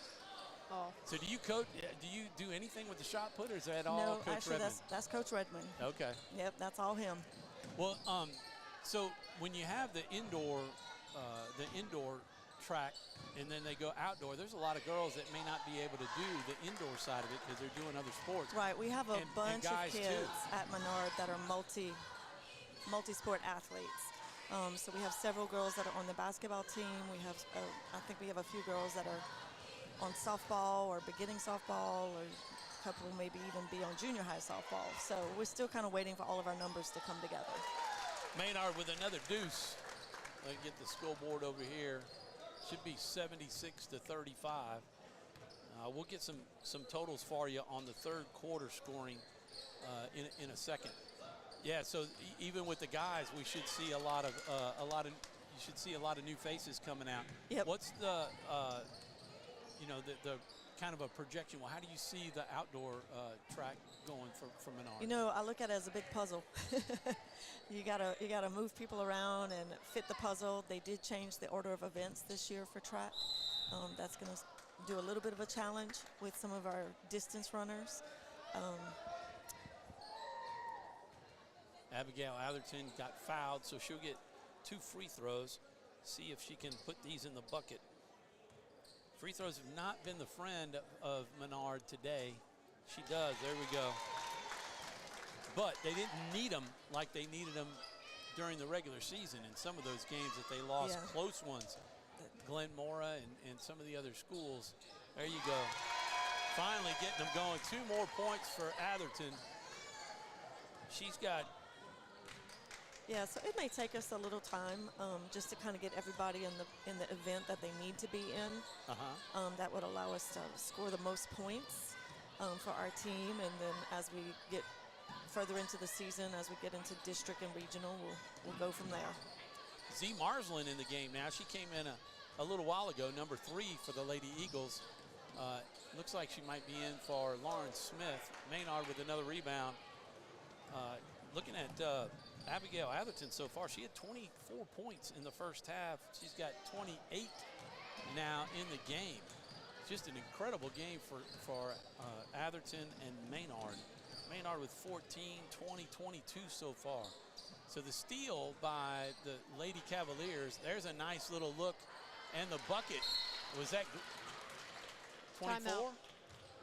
Oh. So do you coach? Do you do anything with the shot put, or is that all No, Coach actually, Redmond? that's Coach Redmond. Okay. Yep, that's all him. Well, so when you have the indoor track, and then they go outdoor, there's a lot of girls that may not be able to do the indoor side of it because they're doing other sports. Right, we have a And bunch of guys, kids too. at Menard that are multi-sport athletes. So we have several girls that are on the basketball team. We have, I think we have a few girls that are on softball or beginning softball, or a couple maybe even be on junior high softball. So we're still kind of waiting for all of our numbers to come together. Menard with another deuce. Let me get the scoreboard over here. Should be 76 to 35. We'll get some totals for you on the third quarter scoring in a second. Yeah, so even with the guys, we should see a lot of you should see a lot of new faces coming out. Yep. What's the the kind of a projection? Well, how do you see the outdoor track going for Menard? You know, I look at it as a big puzzle. You gotta move people around and fit the puzzle. They did change the order of events this year for track. That's going to do a little bit of a challenge with some of our distance runners. Abigail Atherton got fouled, so she'll get 2 free throws. See if she can put these in the bucket. Free throws have not been the friend of Menard today. She does. There we go. But they didn't need them like they needed them during the regular season in some of those games that they lost, close ones. Glen Mora and some of the other schools. There you go. Finally getting them going. 2 more points for Atherton. She's got. Yeah, so it may take us a little time just to kind of get everybody in the event that they need to be in. That would allow us to score the most points for our team, and then as we get further into the season, as we get into district and regional, we'll go from there. Z Marsland in the game now. She came in a little while ago, number 3 for the Lady Eagles. Looks like she might be in for Lauren Smith. Menard with another rebound. Looking at Abigail Atherton so far, she had 24 points in the first half. She's got 28 now in the game. Just an incredible game for Atherton and Menard. Menard with 14, 20, 22 so far. So the steal by the Lady Cavaliers, there's a nice little look. And the bucket, was that 24? Timeout.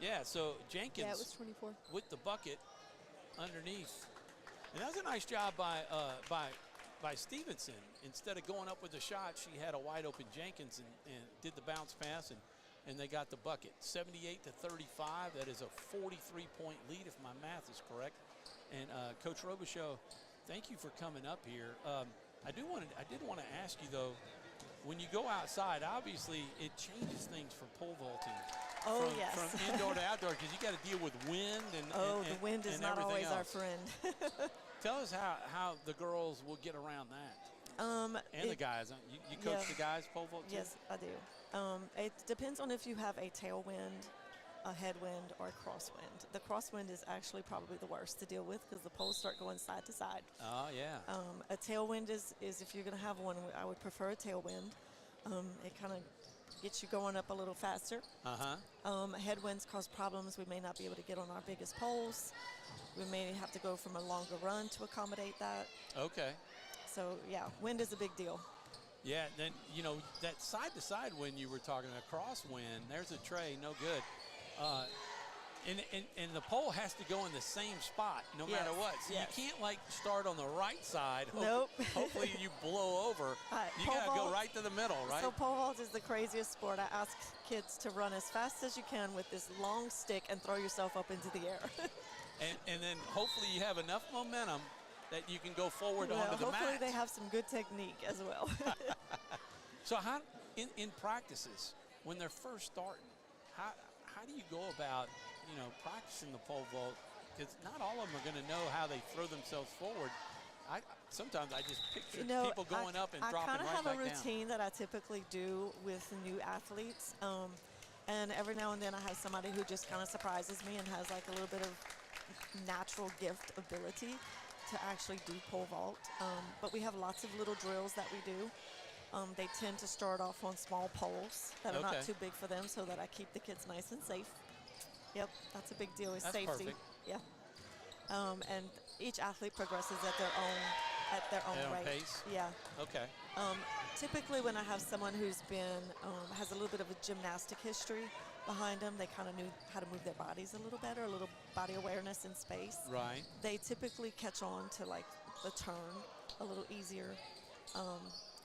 Yeah, so Jenkins Yeah, it was 24. with the bucket underneath. And that was a nice job by Stevenson. Instead of going up with a shot, she had a wide open Jenkins and did the bounce pass, and they got the bucket. 78-35, that is a 43-point lead if my math is correct. And Coach Robichaux, thank you for coming up here. I did want to ask you though, when you go outside, obviously it changes things for pole vaulting. Oh, from, yes. From indoor to outdoor, because you got to deal with wind and the wind is not always our friend. Tell us how the girls will get around that. And the guys. You coach the guys pole vault too? Yes, I do. It depends on if you have a tailwind, a headwind, or a crosswind. The crosswind is actually probably the worst to deal with because the poles start going side to side. Oh, yeah. A tailwind is if you're going to have one, I would prefer a tailwind. It kind of gets you going up a little faster. Headwinds cause problems. We may not be able to get on our biggest poles. We may have to go from a longer run to accommodate that. Okay. So, yeah, wind is a big deal. Yeah, then, that side-to-side wind you were talking about, crosswind, there's a tray, no good. And the pole has to go in the same spot no matter what. So you can't, start on the right side. Nope. Hopefully you blow over. You got to go right to the middle, right? So pole vault is the craziest sport. I ask kids to run as fast as you can with this long stick and throw yourself up into the air. and then hopefully you have enough momentum that you can go forward onto the mat. Hopefully they have some good technique as well. So how, in practices, when they're first starting, how do you go about, practicing the pole vault? Because not all of them are going to know how they throw themselves forward. Sometimes I just picture people going up and dropping right back down. I kind of have a routine that I typically do with new athletes. And every now and then I have somebody who just kind of surprises me and has like a little bit of natural gift ability to actually do pole vault. But we have lots of little drills that we do. They tend to start off on small poles that are not too big for them so that I keep the kids nice and safe. Yep, that's a big deal is safety. Perfect. Yeah. And each athlete progresses at their own rate. Pace? Yeah. Okay. Typically when I have someone who's has a little bit of a gymnastic history behind them, they kind of knew how to move their bodies a little better, a little body awareness in space. Right. They typically catch on to the turn a little easier.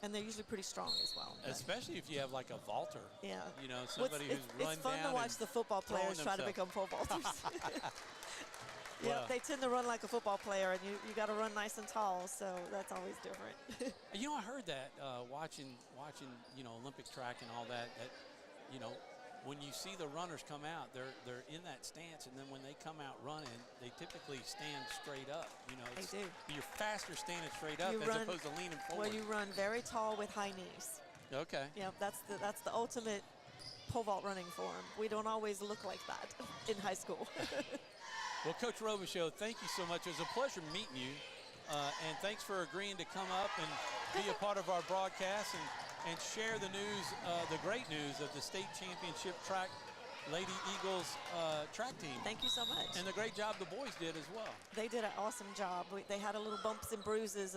And they're usually pretty strong as well. Especially if you have like a vaulter. Yeah. Somebody who's run down. It's fun to watch the football players try to become pole vaulters. Yeah, they tend to run like a football player, and you got to run nice and tall, so that's always different. I heard that watching Olympic track and all that when you see the runners come out, they're in that stance, and then when they come out running, they typically stand straight up. They do. You're faster standing straight up as opposed to leaning forward. Well, you run very tall with high knees. Okay. Yeah, that's the ultimate pole vault running form. We don't always look like that in high school. Well, Coach Robichaux, thank you so much. It was a pleasure meeting you, and thanks for agreeing to come up and be a part of our broadcast and share the news, the great news of the state championship track Lady Eagles track team. Thank you so much. And the great job the boys did as well. They did an awesome job. They had a little bumps and bruises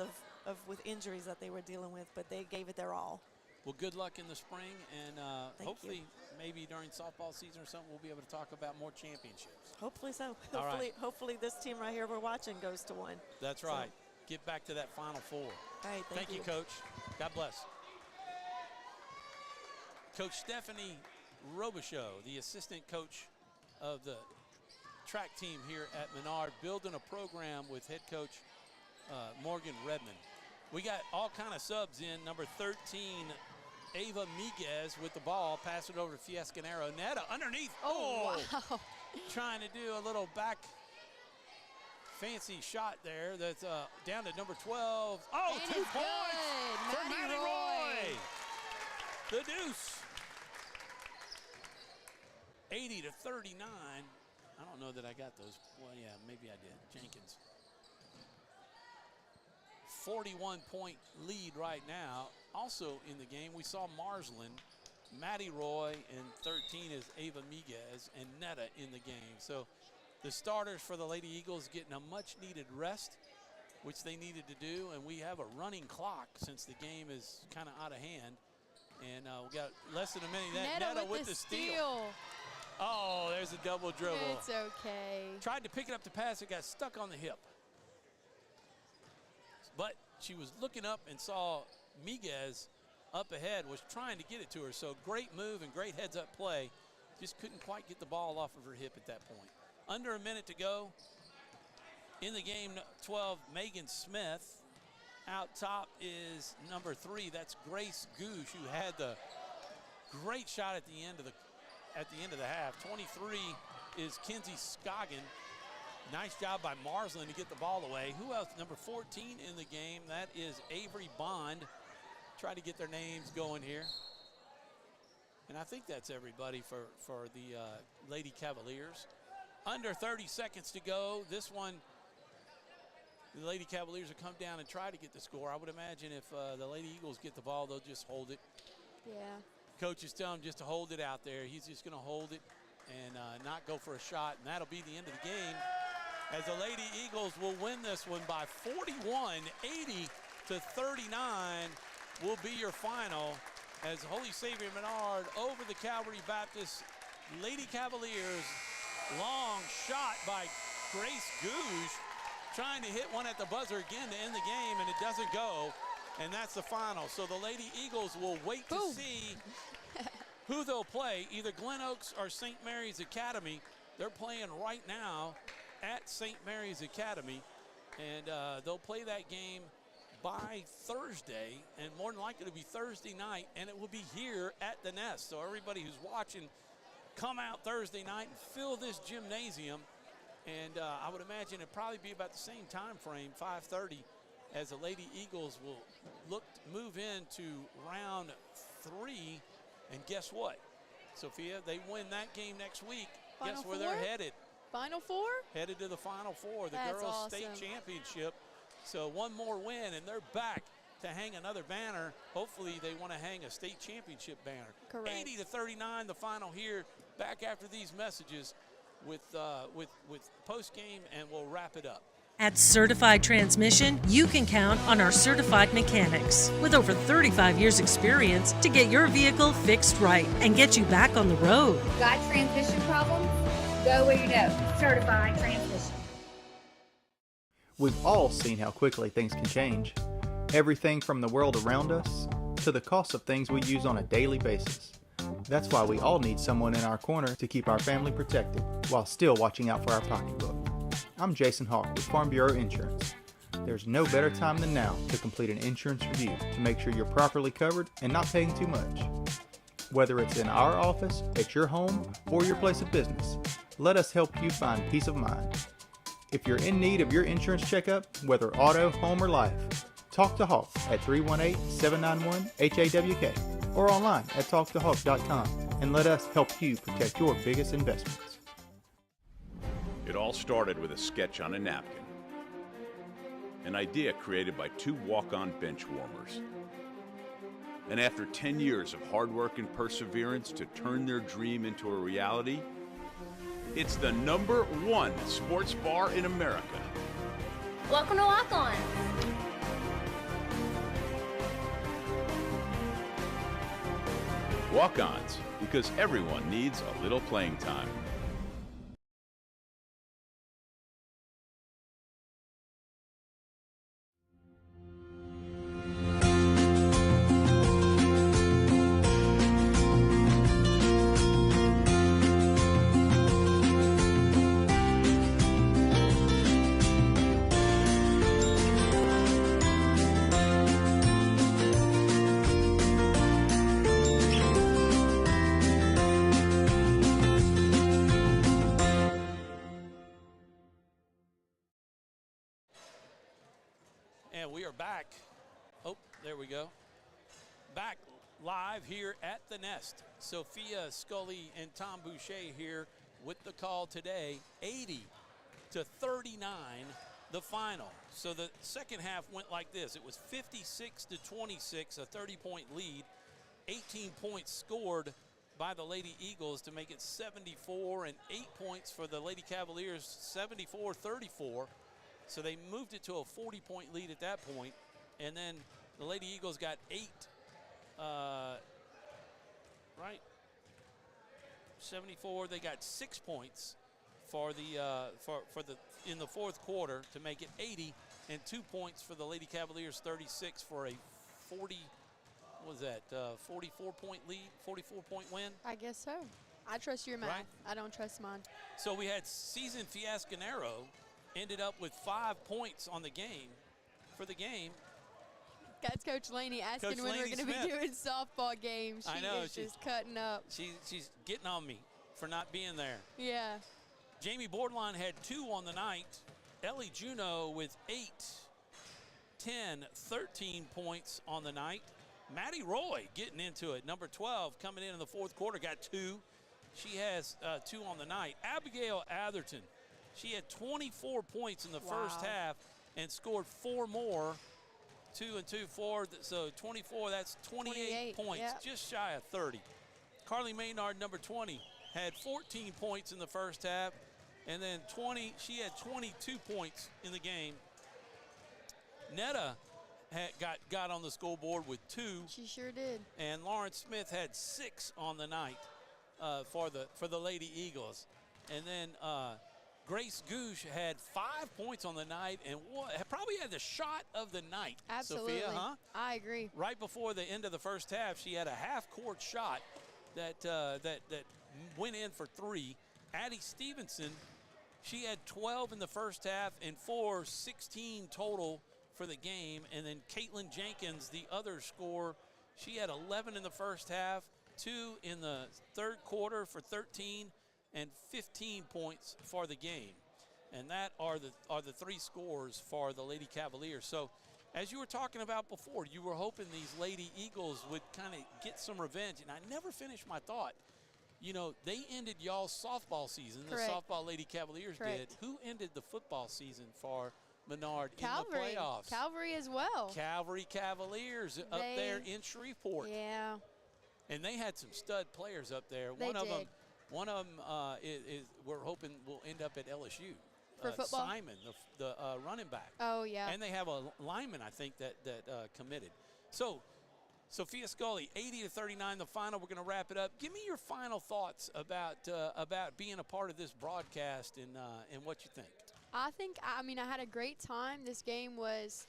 with injuries that they were dealing with, but they gave it their all. Well, good luck in the spring, and hopefully maybe during softball season or something we'll be able to talk about more championships. Hopefully so. All hopefully this team right here we're watching goes to one. That's right. Get back to that Final Four. All right, thank you. Coach. God bless. Coach Stephanie Robichaud, the assistant coach of the track team here at Menard, building a program with head coach Morgan Redmond. We got all kind of subs in. Number 13, Ava Miguez with the ball. Pass it over to Fiescanero. Netta underneath. Oh, wow. Trying to do a little back fancy shot there. That's down to number 12. Oh, And 2 it's points good. for Maddie Maddie Roy. The deuce. 80 to 39. I don't know that I got those. Well, yeah, maybe I did. Jenkins. 41-point lead right now. Also in the game, we saw Marsland, Maddie Roy, and 13 is Ava Miguez, and Netta in the game. So the starters for the Lady Eagles getting a much-needed rest, which they needed to do, and we have a running clock since the game is kind of out of hand. And we got less than a minute. Netta with the steal. Oh, there's a double dribble. It's okay. Tried to pick it up to pass. It got stuck on the hip. But she was looking up and saw Miguez up ahead, was trying to get it to her. So great move and great heads-up play. Just couldn't quite get the ball off of her hip at that point. Under a minute to go. In the game, 12, Megan Smith. Out top is number 3. That's Grace Goosh, who had the great shot at the end of the half. 23 is Kinsey Scoggin. Nice job by Marsland to get the ball away. Who else? Number 14 in the game. That is Avery Bond. Try to get their names going here. And I think that's everybody for the Lady Cavaliers. Under 30 seconds to go. This one, the Lady Cavaliers will come down and try to get the score. I would imagine if the Lady Eagles get the ball, they'll just hold it. Yeah. Coach is telling him just to hold it out there. He's just going to hold it and not go for a shot, and that'll be the end of the game, as the Lady Eagles will win this one by 41. 80 to 39 will be your final, as Holy Savior Menard over the Calvary Baptist Lady Cavaliers. Long shot by Grace Goosh, trying to hit one at the buzzer again to end the game, and it doesn't go, and that's the final. So the Lady Eagles will wait to see who they'll play, either Glen Oaks or St. Mary's Academy. They're playing right now at St. Mary's Academy, and they'll play that game by Thursday, and more than likely it'll be Thursday night, and it will be here at the Nest. So everybody who's watching, come out Thursday night and fill this gymnasium. And I would imagine it'd probably be about the same time frame, 5:30, as the Lady Eagles will move into round 3. And guess what, Sophia? They win that game next week. Guess where they're headed? Final Four? Headed to the Final Four, the That's Girls awesome. State Championship. So one more win, and they're back to hang another banner. Hopefully they want to hang a state championship banner. Correct. 80 to 39, the final here. Back after these messages with post game, and we'll wrap it up. At Certified Transmission, you can count on our certified mechanics with over 35 years experience to get your vehicle fixed right and get you back on the road. Got transmission problems? Go where you know. Certified Transmission. We've all seen how quickly things can change. Everything from the world around us to the cost of things we use on a daily basis. That's why we all need someone in our corner to keep our family protected while still watching out for our pocketbook. I'm Jason Hawk with Farm Bureau Insurance. There's no better time than now to complete an insurance review to make sure you're properly covered and not paying too much. Whether it's in our office, at your home, or your place of business, let us help you find peace of mind. If you're in need of your insurance checkup, whether auto, home, or life, talk to Hawk at 318-791-HAWK or online at talktohawk.com and let us help you protect your biggest investments. It all started with a sketch on a napkin. An idea created by 2 walk-on bench warmers. And after 10 years of hard work and perseverance to turn their dream into a reality, it's the #1 sports bar in America. Welcome to Lock On. Walk-ons, because everyone needs a little playing time. And we are back. Oh, there we go. Back live here at the Nest. Sophia Scully and Tom Boucher here with the call today. 80-39, the final. So the second half went like this. It was 56-26, a 30-point lead. 18 points scored by the Lady Eagles to make it 74, and 8 points for the Lady Cavaliers, 74-34. So they moved it to a 40-point lead at that point. And then the Lady Eagles got 8, right? 74, they got 6 points for the in the fourth quarter to make it 80, and 2 points for the Lady Cavaliers, 36 for a 44-point lead, 44-point win? I guess so. I trust your math. Right. I don't trust mine. So we had Season Fiascanero ended up with 5 points on the game, for the game. That's Coach Laney asking Coach when we're Laney going to be Smith. doing softball games. I know, Is just cutting up. She's getting on me for not being there. Yeah. Jamie Bordelon had 2 on the night. Ellie Juneau with 8, 10, 13 points on the night. Maddie Roy getting into it. Number 12 coming in the fourth quarter, got 2. She has 2 on the night. Abigail Atherton, she had 24 points in the first half and scored 4 more. 2 and 2, 4, so 24, that's 28 points, yep. Just shy of 30. Carly Menard, number 20, had 14 points in the first half, and then she had 22 points in the game. Netta got on the scoreboard with 2. She sure did. And Lauren Smith had 6 on the night for the Lady Eagles. And then Grace Goosh had 5 points on the night and probably had the shot of the night. Absolutely. Sophia, huh? I agree. Right before the end of the first half, she had a half-court shot that went in for 3. Addie Stevenson, she had 12 in the first half and 16 total for the game. And then Caitlin Jenkins, the other scorer, she had 11 in the first half, 2 in the third quarter for 13, and 15 points for the game. And that are the 3 scores for the Lady Cavaliers. So as you were talking about before, you were hoping these Lady Eagles would kind of get some revenge, and I never finished my thought. You know, they ended y'all's softball season. Correct. The softball Lady Cavaliers Correct. did. Who ended the football season for Menard Calvary. in the playoffs? Calvary as well. Calvary Cavaliers up there in Shreveport. Yeah. And they had some stud players up there. They did. One of them is we're hoping will end up at LSU. For football? Simon, the running back. Oh, yeah. And they have a lineman, I think, that committed. So, Sophia Scully, 80-39, the final. We're going to wrap it up. Give me your final thoughts about being a part of this broadcast and what you think. I had a great time. This game was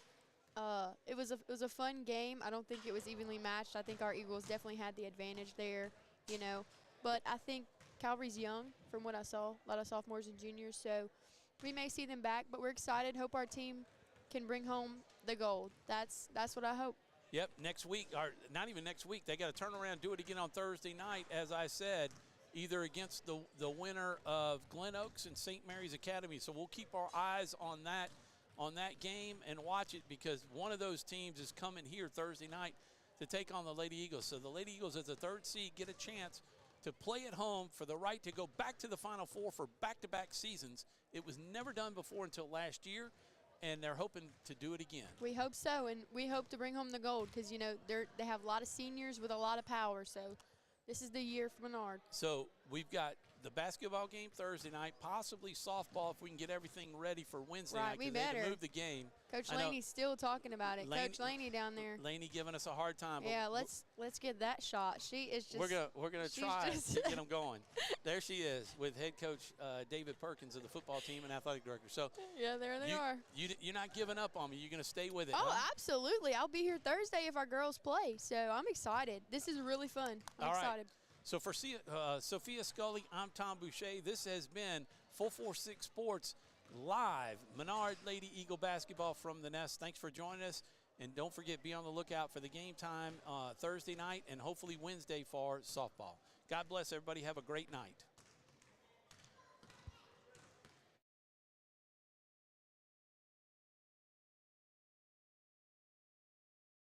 it was a fun game. I don't think it was evenly matched. I think our Eagles definitely had the advantage there, But I think Calvary's young from what I saw, a lot of sophomores and juniors. So we may see them back, but we're excited. Hope our team can bring home the gold. That's what I hope. Yep, next week, or not even next week, they got to turn around and do it again on Thursday night, as I said, either against the winner of Glen Oaks and St. Mary's Academy. So we'll keep our eyes on that game and watch it, because one of those teams is coming here Thursday night to take on the Lady Eagles. So the Lady Eagles, as a 3rd seed, get a chance to play at home for the right to go back to the Final Four for back-to-back seasons. It was never done before until last year, and they're hoping to do it again. We hope so, and we hope to bring home the gold because, they have a lot of seniors with a lot of power. So this is the year for Menard. So we've got the basketball game Thursday night, possibly softball if we can get everything ready for Wednesday night. We They better can move the game. Coach Laney's still talking about it. Coach Laney down there. Laney giving us a hard time. Yeah, let's get that shot. She is just. We're gonna try to get them going. There she is with head coach David Perkins of the football team and athletic director. So yeah, there they are. You're not giving up on me. You're gonna stay with it. Oh, huh? absolutely. I'll be here Thursday if our girls play. So I'm excited. This is really fun. I'm excited. Right. So for Sophia Scully, I'm Tom Boucher. This has been 446 Sports Live. Menard Lady Eagle basketball from the Nest. Thanks for joining us. And don't forget, be on the lookout for the game time Thursday night and hopefully Wednesday for softball. God bless everybody. Have a great night.